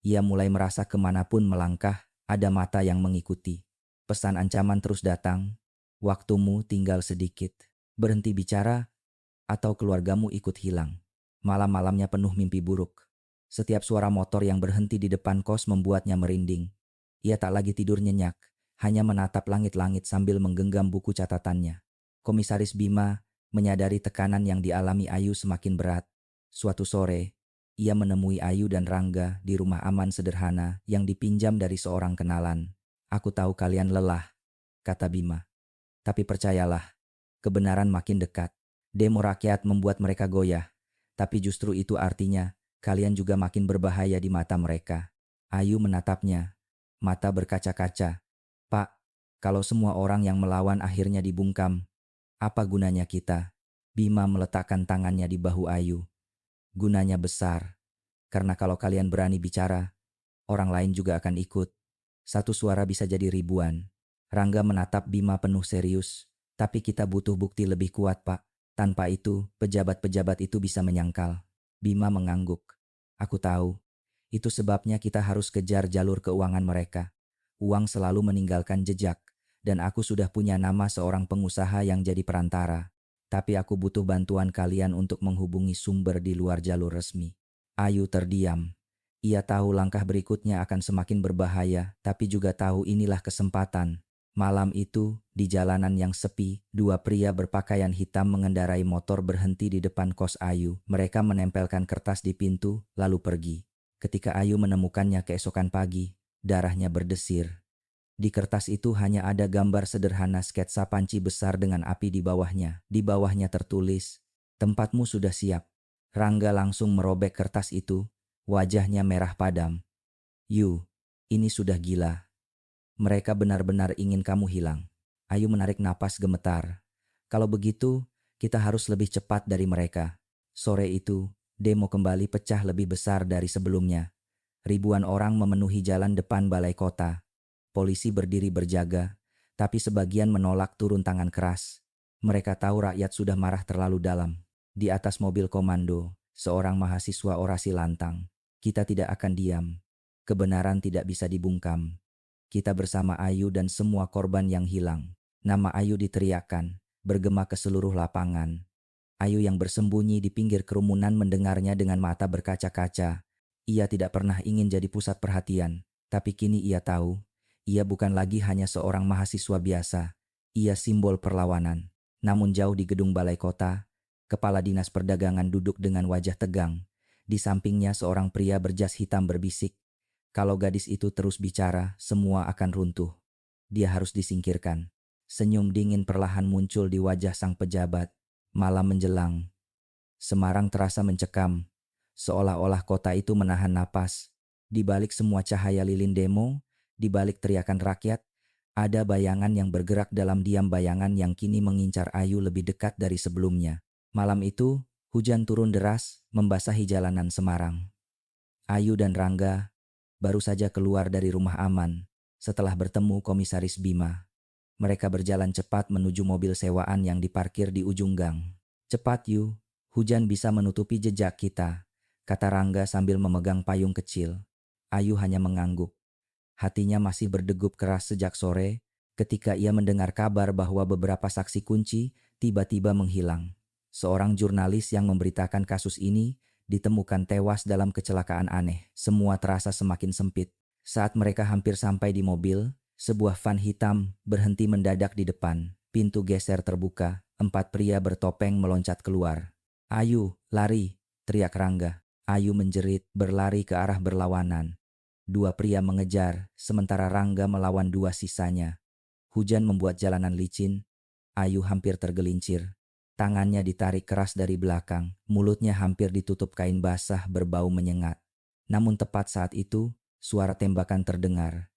Ia mulai merasa kemanapun melangkah, ada mata yang mengikuti. Pesan ancaman terus datang. "Waktumu tinggal sedikit. Berhenti bicara, atau keluargamu ikut hilang." Malam-malamnya penuh mimpi buruk. Setiap suara motor yang berhenti di depan kos membuatnya merinding. Ia tak lagi tidur nyenyak, hanya menatap langit-langit sambil menggenggam buku catatannya. Komisaris Bima menyadari tekanan yang dialami Ayu semakin berat. Suatu sore, ia menemui Ayu dan Rangga di rumah aman sederhana yang dipinjam dari seorang kenalan. "Aku tahu kalian lelah," kata Bima. "Tapi percayalah, kebenaran makin dekat. Demo rakyat membuat mereka goyah, tapi justru itu artinya kalian juga makin berbahaya di mata mereka." Ayu menatapnya, mata berkaca-kaca. "Pak, kalau semua orang yang melawan akhirnya dibungkam, apa gunanya kita?" Bima meletakkan tangannya di bahu Ayu. "Gunanya besar, karena kalau kalian berani bicara, orang lain juga akan ikut. Satu suara bisa jadi ribuan." Rangga menatap Bima penuh serius. "Tapi kita butuh bukti lebih kuat, Pak. Tanpa itu, pejabat-pejabat itu bisa menyangkal." Bima mengangguk. "Aku tahu. Itu sebabnya kita harus kejar jalur keuangan mereka. Uang selalu meninggalkan jejak, dan aku sudah punya nama seorang pengusaha yang jadi perantara." Tapi aku butuh bantuan kalian untuk menghubungi sumber di luar jalur resmi. Ayu terdiam. Ia tahu langkah berikutnya akan semakin berbahaya, tapi juga tahu inilah kesempatan. Malam itu, di jalanan yang sepi, dua pria berpakaian hitam mengendarai motor berhenti di depan kos Ayu. Mereka menempelkan kertas di pintu, lalu pergi. Ketika Ayu menemukannya keesokan pagi, darahnya berdesir. Di kertas itu hanya ada gambar sederhana sketsa panci besar dengan api di bawahnya. Di bawahnya tertulis, "Tempatmu sudah siap." Rangga langsung merobek kertas itu, wajahnya merah padam. "Yu, ini sudah gila. Mereka benar-benar ingin kamu hilang." Ayu menarik napas gemetar. "Kalau begitu, kita harus lebih cepat dari mereka." Sore itu, demo kembali pecah lebih besar dari sebelumnya. Ribuan orang memenuhi jalan depan balai kota. Polisi berdiri berjaga, tapi sebagian menolak turun tangan keras. Mereka tahu rakyat sudah marah terlalu dalam. Di atas mobil komando, seorang mahasiswa orasi lantang. "Kita tidak akan diam. Kebenaran tidak bisa dibungkam. Kita bersama Ayu dan semua korban yang hilang." Nama Ayu diteriakkan, bergema ke seluruh lapangan. Ayu yang bersembunyi di pinggir kerumunan mendengarnya dengan mata berkaca-kaca. Ia tidak pernah ingin jadi pusat perhatian, tapi kini ia tahu, ia bukan lagi hanya seorang mahasiswa biasa. Ia simbol perlawanan. Namun jauh di gedung balai kota, kepala dinas perdagangan duduk dengan wajah tegang. Di sampingnya seorang pria berjas hitam berbisik, "Kalau gadis itu terus bicara, semua akan runtuh. Dia harus disingkirkan." Senyum dingin perlahan muncul di wajah sang pejabat. Malam menjelang. Semarang terasa mencekam, seolah-olah kota itu menahan napas. Di balik semua cahaya lilin demo, di balik teriakan rakyat, ada bayangan yang bergerak dalam diam, bayangan yang kini mengincar Ayu lebih dekat dari sebelumnya. Malam itu, hujan turun deras, membasahi jalanan Semarang. Ayu dan Rangga baru saja keluar dari rumah aman setelah bertemu Komisaris Bima. Mereka berjalan cepat menuju mobil sewaan yang diparkir di ujung gang. "Cepat Yu, hujan bisa menutupi jejak kita," kata Rangga sambil memegang payung kecil. Ayu hanya mengangguk. Hatinya masih berdegup keras sejak sore ketika ia mendengar kabar bahwa beberapa saksi kunci tiba-tiba menghilang. Seorang jurnalis yang memberitakan kasus ini ditemukan tewas dalam kecelakaan aneh. Semua terasa semakin sempit. Saat mereka hampir sampai di mobil, sebuah van hitam berhenti mendadak di depan. Pintu geser terbuka, 4 pria bertopeng meloncat keluar. "Ayu, lari!" teriak Rangga. Ayu menjerit, berlari ke arah berlawanan. 2 pria mengejar, sementara Rangga melawan 2 sisanya. Hujan membuat jalanan licin. Ayu hampir tergelincir. Tangannya ditarik keras dari belakang, mulutnya hampir ditutup kain basah berbau menyengat. Namun tepat saat itu, suara tembakan terdengar.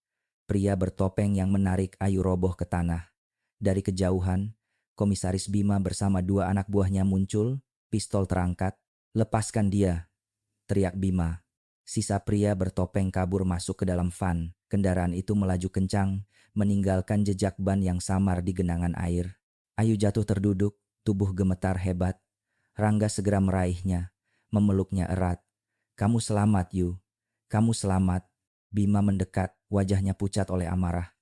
Pria bertopeng yang menarik Ayu roboh ke tanah. Dari kejauhan, Komisaris Bima bersama 2 anak buahnya muncul, pistol terangkat. "Lepaskan dia!" teriak Bima. Sisa pria bertopeng kabur masuk ke dalam van. Kendaraan itu melaju kencang, meninggalkan jejak ban yang samar di genangan air. Ayu jatuh terduduk, tubuh gemetar hebat. Rangga segera meraihnya, memeluknya erat. "Kamu selamat, Yu. Kamu selamat." Bima mendekat, wajahnya pucat oleh amarah.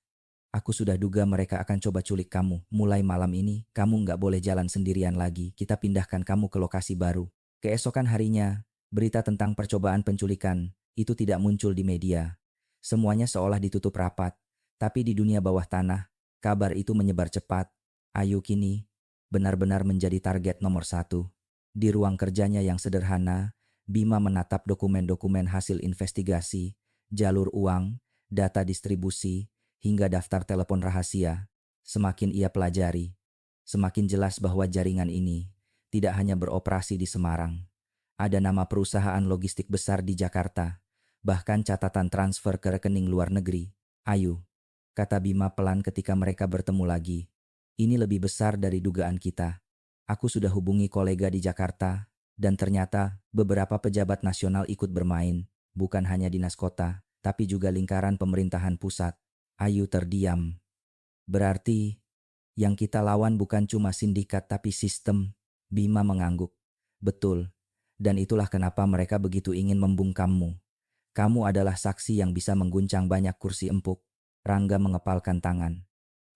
"Aku sudah duga mereka akan coba culik kamu. Mulai malam ini, kamu nggak boleh jalan sendirian lagi. Kita pindahkan kamu ke lokasi baru." Keesokan harinya, berita tentang percobaan penculikan itu tidak muncul di media. Semuanya seolah ditutup rapat. Tapi di dunia bawah tanah, kabar itu menyebar cepat. Ayu kini benar-benar menjadi target nomor 1. Di ruang kerjanya yang sederhana, Bima menatap dokumen-dokumen hasil investigasi, jalur uang, data distribusi, hingga daftar telepon rahasia. Semakin ia pelajari, semakin jelas bahwa jaringan ini tidak hanya beroperasi di Semarang. Ada nama perusahaan logistik besar di Jakarta, bahkan catatan transfer ke rekening luar negeri. "Ayu," kata Bima pelan ketika mereka bertemu lagi, "ini lebih besar dari dugaan kita. Aku sudah hubungi kolega di Jakarta, dan ternyata beberapa pejabat nasional ikut bermain, bukan hanya dinas kota, tapi juga lingkaran pemerintahan pusat." Ayu terdiam. "Berarti yang kita lawan bukan cuma sindikat tapi sistem." Bima mengangguk. "Betul, dan itulah kenapa mereka begitu ingin membungkammu. Kamu adalah saksi yang bisa mengguncang banyak kursi empuk." Rangga mengepalkan tangan.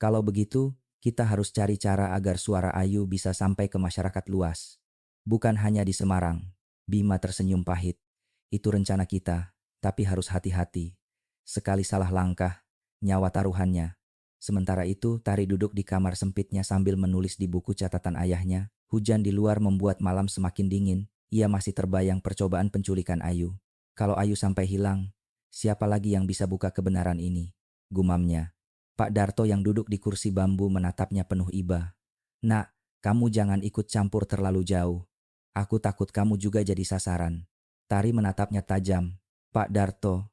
"Kalau begitu, Kita harus cari cara agar suara Ayu bisa sampai ke masyarakat luas. Bukan hanya di Semarang. Bima tersenyum pahit. Itu rencana kita, tapi harus hati-hati. Sekali salah langkah, nyawa taruhannya. Sementara itu, Tari duduk di kamar sempitnya sambil menulis di buku catatan ayahnya. Hujan di luar membuat malam semakin dingin. Ia masih terbayang percobaan penculikan Ayu. Kalau Ayu sampai hilang, siapa lagi yang bisa buka kebenaran ini? Gumamnya. Pak Darto yang duduk di kursi bambu menatapnya penuh iba. Nak, kamu jangan ikut campur terlalu jauh. Aku takut kamu juga jadi sasaran. Tari menatapnya tajam. Pak Darto,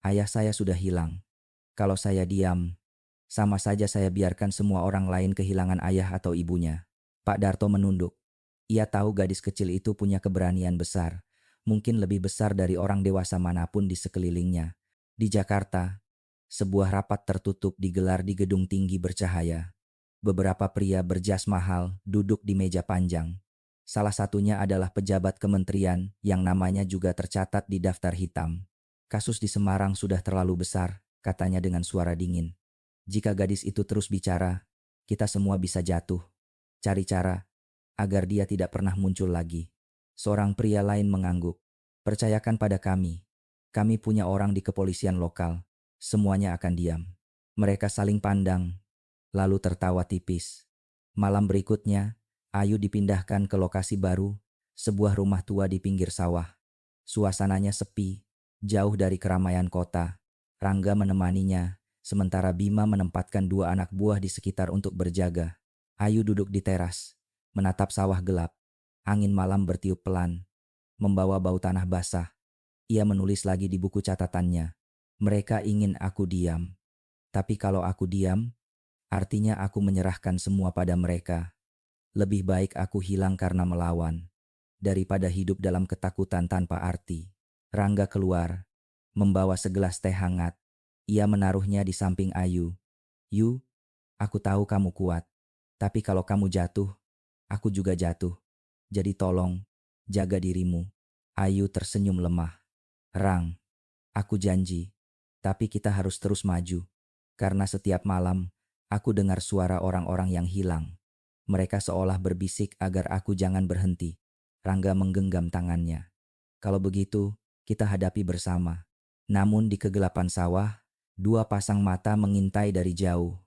ayah saya sudah hilang. Kalau saya diam, sama saja saya biarkan semua orang lain kehilangan ayah atau ibunya. Pak Darto menunduk. Ia tahu gadis kecil itu punya keberanian besar, mungkin lebih besar dari orang dewasa manapun di sekelilingnya. Di Jakarta, sebuah rapat tertutup digelar di gedung tinggi bercahaya. Beberapa pria berjas mahal duduk di meja panjang. Salah satunya adalah pejabat kementerian yang namanya juga tercatat di daftar hitam. Kasus di Semarang sudah terlalu besar, katanya dengan suara dingin. Jika gadis itu terus bicara, kita semua bisa jatuh. Cari cara agar dia tidak pernah muncul lagi. Seorang pria lain mengangguk. Percayakan pada kami. Kami punya orang di kepolisian lokal. Semuanya akan diam. Mereka saling pandang, lalu tertawa tipis. Malam berikutnya, Ayu dipindahkan ke lokasi baru, sebuah rumah tua di pinggir sawah. Suasananya sepi, jauh dari keramaian kota. Rangga menemaninya, sementara Bima menempatkan dua anak buah di sekitar untuk berjaga. Ayu duduk di teras, menatap sawah gelap. Angin malam bertiup pelan, membawa bau tanah basah. Ia menulis lagi di buku catatannya. Mereka ingin aku diam. Tapi kalau aku diam, artinya aku menyerahkan semua pada mereka. Lebih baik aku hilang karena melawan, daripada hidup dalam ketakutan tanpa arti. Rangga keluar, membawa segelas teh hangat. Ia menaruhnya di samping Ayu. Yu, aku tahu kamu kuat. Tapi kalau kamu jatuh, aku juga jatuh. Jadi tolong, jaga dirimu. Ayu tersenyum lemah. Rang, aku janji. Tapi kita harus terus maju. Karena setiap malam, aku dengar suara orang-orang yang hilang. Mereka seolah berbisik agar aku jangan berhenti. Rangga menggenggam tangannya. Kalau begitu, kita hadapi bersama. Namun di kegelapan sawah, dua pasang mata mengintai dari jauh.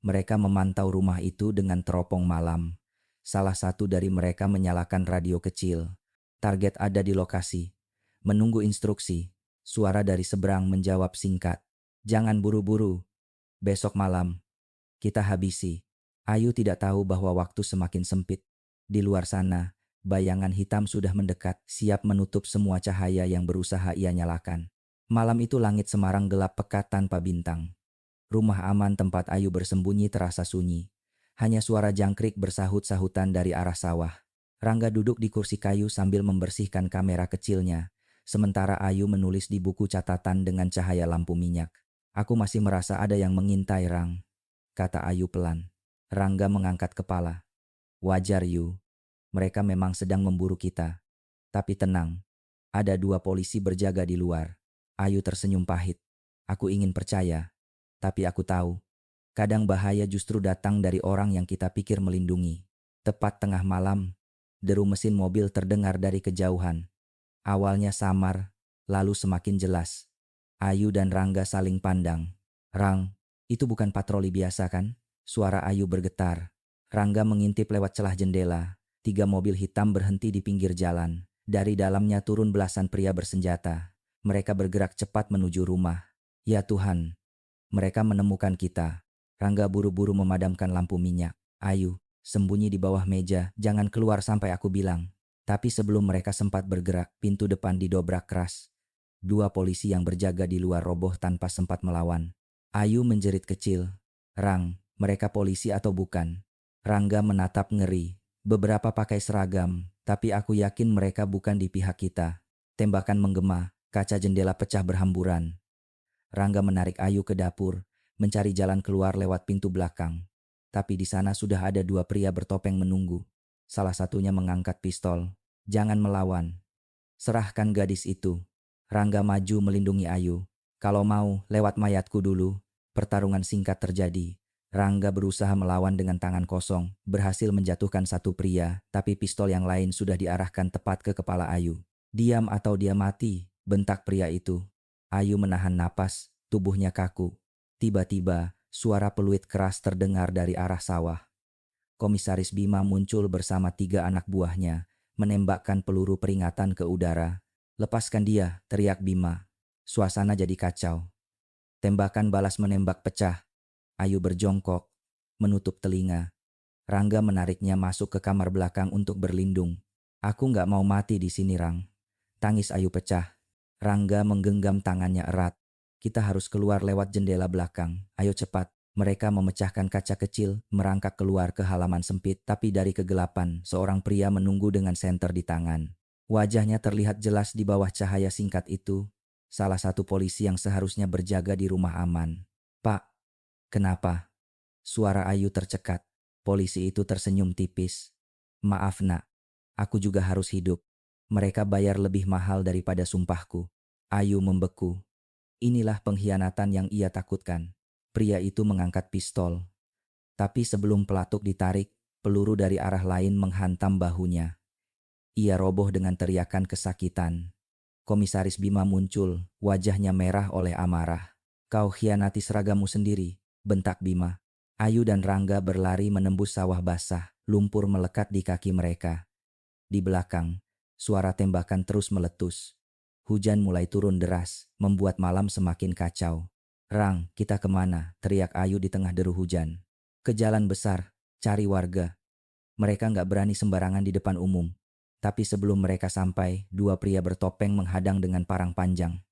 Mereka memantau rumah itu dengan teropong malam. Salah satu dari mereka menyalakan radio kecil. Target ada di lokasi. Menunggu instruksi. Suara dari seberang menjawab singkat. Jangan buru-buru. Besok malam, kita habisi. Ayu tidak tahu bahwa waktu semakin sempit. Di luar sana, bayangan hitam sudah mendekat, siap menutup semua cahaya yang berusaha ia nyalakan. Malam itu langit Semarang gelap pekat tanpa bintang. Rumah aman tempat Ayu bersembunyi terasa sunyi. Hanya suara jangkrik bersahut-sahutan dari arah sawah. Rangga duduk di kursi kayu sambil membersihkan kamera kecilnya, sementara Ayu menulis di buku catatan dengan cahaya lampu minyak. Aku masih merasa ada yang mengintai, Rang, kata Ayu pelan. Rangga mengangkat kepala. Wajar, Yu. Mereka memang sedang memburu kita. Tapi tenang, ada dua polisi berjaga di luar. Ayu tersenyum pahit. Aku ingin percaya, tapi aku tahu, kadang bahaya justru datang dari orang yang kita pikir melindungi. Tepat tengah malam, deru mesin mobil terdengar dari kejauhan. Awalnya samar, lalu semakin jelas. Ayu dan Rangga saling pandang. Rang, itu bukan patroli biasa kan? Suara Ayu bergetar. Rangga mengintip lewat celah jendela. 3 mobil hitam berhenti di pinggir jalan. Dari dalamnya turun belasan pria bersenjata. Mereka bergerak cepat menuju rumah. Ya Tuhan, mereka menemukan kita. Rangga buru-buru memadamkan lampu minyak. Ayu, sembunyi di bawah meja, jangan keluar sampai aku bilang. Tapi sebelum mereka sempat bergerak, pintu depan didobrak keras. 2 polisi yang berjaga di luar roboh tanpa sempat melawan. Ayu menjerit kecil. Rang, mereka polisi atau bukan? Rangga menatap ngeri. Beberapa pakai seragam, tapi aku yakin mereka bukan di pihak kita. Tembakan menggema, kaca jendela pecah berhamburan. Rangga menarik Ayu ke dapur, mencari jalan keluar lewat pintu belakang. Tapi di sana sudah ada 2 pria bertopeng menunggu. Salah satunya mengangkat pistol. Jangan melawan. Serahkan gadis itu. Rangga maju melindungi Ayu. Kalau mau, lewat mayatku dulu. Pertarungan singkat terjadi. Rangga berusaha melawan dengan tangan kosong, berhasil menjatuhkan satu pria, tapi pistol yang lain sudah diarahkan tepat ke kepala Ayu. Diam atau dia mati, bentak pria itu. Ayu menahan napas, tubuhnya kaku. Tiba-tiba, suara peluit keras terdengar dari arah sawah. Komisaris Bima muncul bersama 3 anak buahnya, menembakkan peluru peringatan ke udara. "Lepaskan dia," teriak Bima. Suasana jadi kacau. Tembakan balas menembak pecah. Ayu berjongkok, menutup telinga. Rangga menariknya masuk ke kamar belakang untuk berlindung. "Aku nggak mau mati di sini, Rang." Tangis Ayu pecah. Rangga menggenggam tangannya erat. "Kita harus keluar lewat jendela belakang. Ayo cepat." Mereka memecahkan kaca kecil, merangkak keluar ke halaman sempit, tapi dari kegelapan, seorang pria menunggu dengan senter di tangan. Wajahnya terlihat jelas di bawah cahaya singkat itu. Salah satu polisi yang seharusnya berjaga di rumah aman. "Pak, kenapa?" Suara Ayu tercekat. Polisi itu tersenyum tipis. "Maaf nak, aku juga harus hidup. Mereka bayar lebih mahal daripada sumpahku." Ayu membeku. Inilah pengkhianatan yang ia takutkan. Pria itu mengangkat pistol. Tapi sebelum pelatuk ditarik, peluru dari arah lain menghantam bahunya. Ia roboh dengan teriakan kesakitan. Komisaris Bima muncul, wajahnya merah oleh amarah. "Kau khianati seragamu sendiri," bentak Bima. Ayu dan Rangga berlari menembus sawah basah, lumpur melekat di kaki mereka. Di belakang, suara tembakan terus meletus. Hujan mulai turun deras, membuat malam semakin kacau. "Rang, kita kemana?" teriak Ayu di tengah deru hujan. "Ke jalan besar, cari warga." Mereka nggak berani sembarangan di depan umum. Tapi sebelum mereka sampai, 2 pria bertopeng menghadang dengan parang panjang.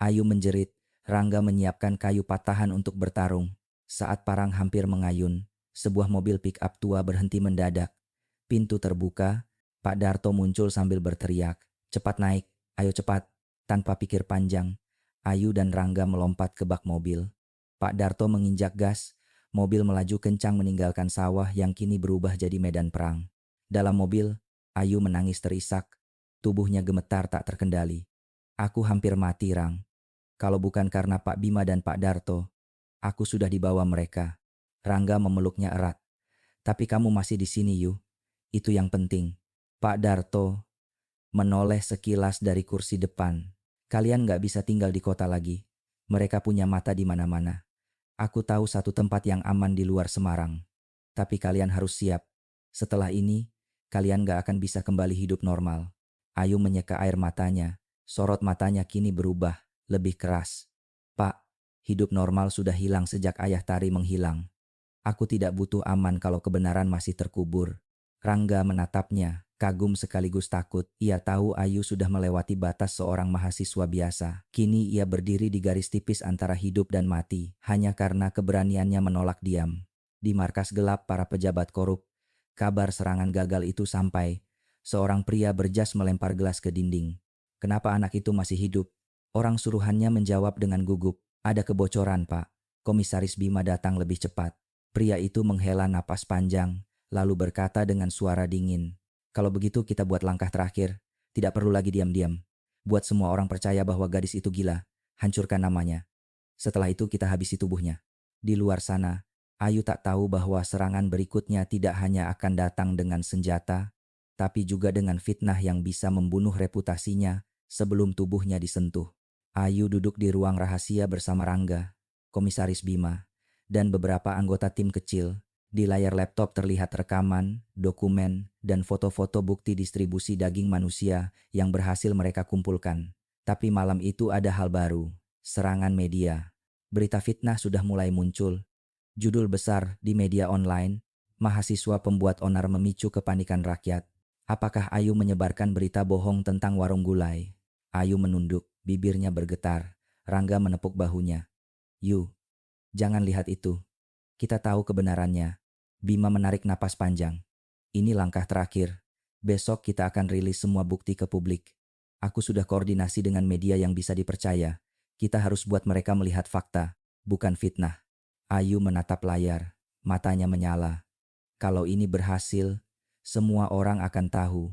Ayu menjerit, Rangga menyiapkan kayu patahan untuk bertarung. Saat parang hampir mengayun, sebuah mobil pick-up tua berhenti mendadak. Pintu terbuka, Pak Darto muncul sambil berteriak, "Cepat naik, ayo cepat." Tanpa pikir panjang, Ayu dan Rangga melompat ke bak mobil. Pak Darto menginjak gas, mobil melaju kencang meninggalkan sawah yang kini berubah jadi medan perang. Dalam mobil, Ayu menangis terisak, tubuhnya gemetar tak terkendali. "Aku hampir mati, Rang. Kalau bukan karena Pak Bima dan Pak Darto, aku sudah dibawa mereka." Rangga memeluknya erat. "Tapi kamu masih di sini, Yu. Itu yang penting." Pak Darto menoleh sekilas dari kursi depan. "Kalian nggak bisa tinggal di kota lagi. Mereka punya mata di mana-mana. Aku tahu satu tempat yang aman di luar Semarang. Tapi kalian harus siap. Setelah ini, kalian nggak akan bisa kembali hidup normal." Ayu menyeka air matanya. Sorot matanya kini berubah, lebih keras. "Pak, hidup normal sudah hilang sejak ayah Tari menghilang. Aku tidak butuh aman kalau kebenaran masih terkubur." Rangga menatapnya, kagum sekaligus takut. Ia tahu Ayu sudah melewati batas seorang mahasiswa biasa. Kini ia berdiri di garis tipis antara hidup dan mati, hanya karena keberaniannya menolak diam. Di markas gelap para pejabat korup, kabar serangan gagal itu sampai. Seorang pria berjas melempar gelas ke dinding. "Kenapa anak itu masih hidup?" Orang suruhannya menjawab dengan gugup, "Ada kebocoran, Pak." Komisaris Bima datang lebih cepat. Pria itu menghela napas panjang, lalu berkata dengan suara dingin, "Kalau begitu kita buat langkah terakhir. Tidak perlu lagi diam-diam. Buat semua orang percaya bahwa gadis itu gila. Hancurkan namanya. Setelah itu kita habisi tubuhnya." Di luar sana, Ayu tak tahu bahwa serangan berikutnya tidak hanya akan datang dengan senjata, tapi juga dengan fitnah yang bisa membunuh reputasinya sebelum tubuhnya disentuh. Ayu duduk di ruang rahasia bersama Rangga, Komisaris Bima, dan beberapa anggota tim kecil. Di layar laptop terlihat rekaman, dokumen, dan foto-foto bukti distribusi daging manusia yang berhasil mereka kumpulkan. Tapi malam itu ada hal baru, serangan media. Berita fitnah sudah mulai muncul. Judul besar di media online, mahasiswa pembuat onar memicu kepanikan rakyat. Apakah Ayu menyebarkan berita bohong tentang warung gulai? Ayu menunduk, bibirnya bergetar. Rangga menepuk bahunya. "Yu, jangan lihat itu. Kita tahu kebenarannya." Bima menarik napas panjang. "Ini langkah terakhir. Besok kita akan rilis semua bukti ke publik. Aku sudah koordinasi dengan media yang bisa dipercaya. Kita harus buat mereka melihat fakta, bukan fitnah." Ayu menatap layar, matanya menyala. Kalau ini berhasil, semua orang akan tahu.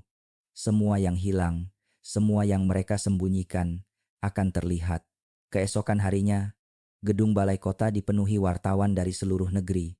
Semua yang hilang, semua yang mereka sembunyikan, akan terlihat. Keesokan harinya, gedung balai kota dipenuhi wartawan dari seluruh negeri.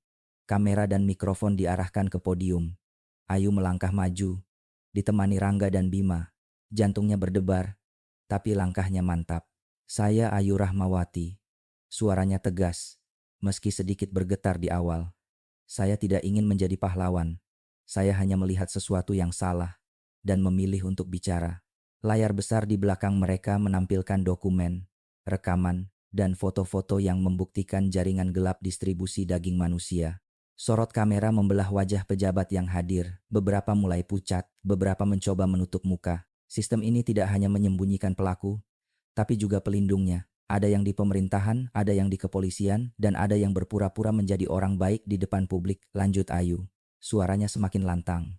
Kamera dan mikrofon diarahkan ke podium. Ayu melangkah maju, ditemani Rangga dan Bima. Jantungnya berdebar, tapi langkahnya mantap. Saya Ayu Rahmawati. Suaranya tegas, meski sedikit bergetar di awal. Saya tidak ingin menjadi pahlawan. Saya hanya melihat sesuatu yang salah dan memilih untuk bicara. Layar besar di belakang mereka menampilkan dokumen, rekaman, dan foto-foto yang membuktikan jaringan gelap distribusi daging manusia. Sorot kamera membelah wajah pejabat yang hadir. Beberapa mulai pucat, beberapa mencoba menutup muka. Sistem ini tidak hanya menyembunyikan pelaku, tapi juga pelindungnya. Ada yang di pemerintahan, ada yang di kepolisian, dan ada yang berpura-pura menjadi orang baik di depan publik. Lanjut Ayu. Suaranya semakin lantang.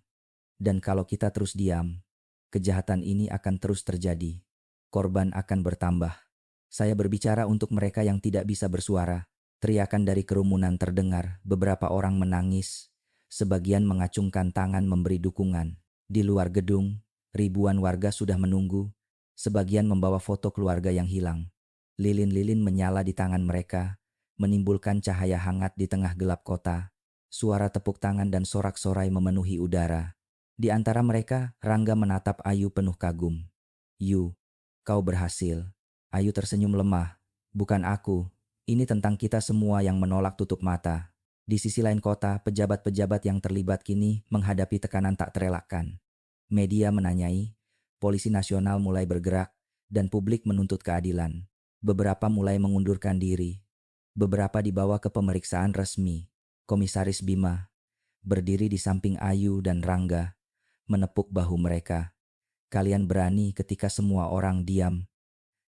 Dan kalau kita terus diam, kejahatan ini akan terus terjadi. Korban akan bertambah. Saya berbicara untuk mereka yang tidak bisa bersuara. Teriakan dari kerumunan terdengar, beberapa orang menangis. Sebagian mengacungkan tangan memberi dukungan. Di luar gedung, ribuan warga sudah menunggu. Sebagian membawa foto keluarga yang hilang. Lilin-lilin menyala di tangan mereka, menimbulkan cahaya hangat di tengah gelap kota. Suara tepuk tangan dan sorak-sorai memenuhi udara. Di antara mereka, Rangga menatap Ayu penuh kagum. "Yu, kau berhasil." Ayu tersenyum lemah. "Bukan aku. Ini tentang kita semua yang menolak tutup mata." Di sisi lain kota, pejabat-pejabat yang terlibat kini menghadapi tekanan tak terelakkan. Media menanyai, polisi nasional mulai bergerak, dan publik menuntut keadilan. Beberapa mulai mengundurkan diri. Beberapa dibawa ke pemeriksaan resmi. Komisaris Bima berdiri di samping Ayu dan Rangga, menepuk bahu mereka. "Kalian berani ketika semua orang diam,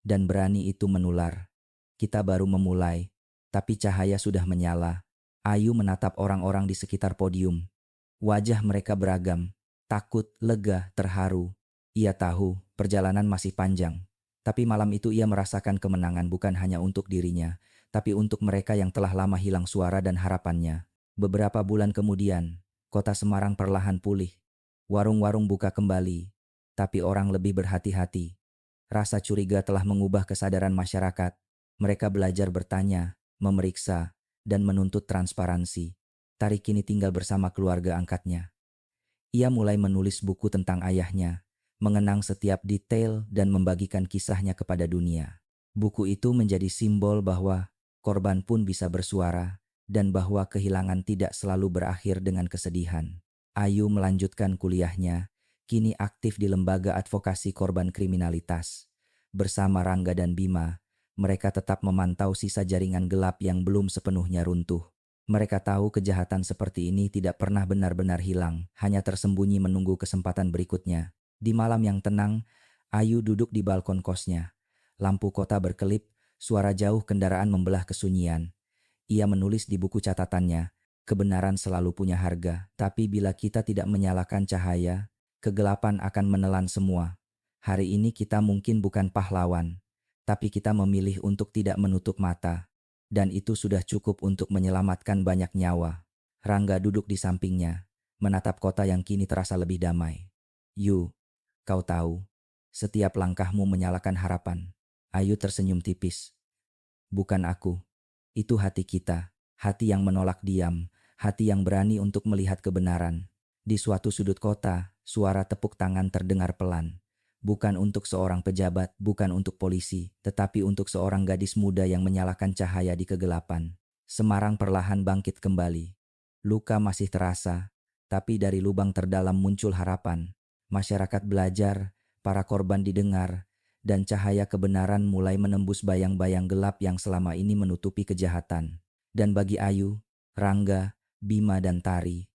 dan berani itu menular. Kita baru memulai, tapi cahaya sudah menyala." Ayu menatap orang-orang di sekitar podium. Wajah mereka beragam, takut, lega, terharu. Ia tahu perjalanan masih panjang, tapi malam itu ia merasakan kemenangan bukan hanya untuk dirinya, tapi untuk mereka yang telah lama hilang suara dan harapannya. Beberapa bulan kemudian, kota Semarang perlahan pulih. Warung-warung buka kembali, tapi orang lebih berhati-hati. Rasa curiga telah mengubah kesadaran masyarakat. Mereka belajar bertanya, memeriksa, dan menuntut transparansi. Tari kini tinggal bersama keluarga angkatnya. Ia mulai menulis buku tentang ayahnya, mengenang setiap detail dan membagikan kisahnya kepada dunia. Buku itu menjadi simbol bahwa korban pun bisa bersuara dan bahwa kehilangan tidak selalu berakhir dengan kesedihan. Ayu melanjutkan kuliahnya, kini aktif di lembaga advokasi korban kriminalitas. Bersama Rangga dan Bima, mereka tetap memantau sisa jaringan gelap yang belum sepenuhnya runtuh. Mereka tahu kejahatan seperti ini tidak pernah benar-benar hilang, hanya tersembunyi menunggu kesempatan berikutnya. Di malam yang tenang, Ayu duduk di balkon kosnya. Lampu kota berkelip, suara jauh kendaraan membelah kesunyian. Ia menulis di buku catatannya, "Kebenaran selalu punya harga, tapi bila kita tidak menyalakan cahaya, kegelapan akan menelan semua. Hari ini kita mungkin bukan pahlawan, tapi kita memilih untuk tidak menutup mata. Dan itu sudah cukup untuk menyelamatkan banyak nyawa." Rangga duduk di sampingnya, menatap kota yang kini terasa lebih damai. "Yu, kau tahu, setiap langkahmu menyalakan harapan." Ayu tersenyum tipis. "Bukan aku. Itu hati kita. Hati yang menolak diam. Hati yang berani untuk melihat kebenaran." Di suatu sudut kota, suara tepuk tangan terdengar pelan. Bukan untuk seorang pejabat, bukan untuk polisi, tetapi untuk seorang gadis muda yang menyalakan cahaya di kegelapan. Semarang perlahan bangkit kembali. Luka masih terasa, tapi dari lubang terdalam muncul harapan. Masyarakat belajar, para korban didengar, dan cahaya kebenaran mulai menembus bayang-bayang gelap yang selama ini menutupi kejahatan. Dan bagi Ayu, Rangga, Bima, dan Tari,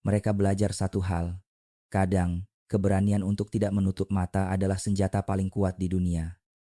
mereka belajar satu hal. Kadang, keberanian untuk tidak menutup mata adalah senjata paling kuat di dunia.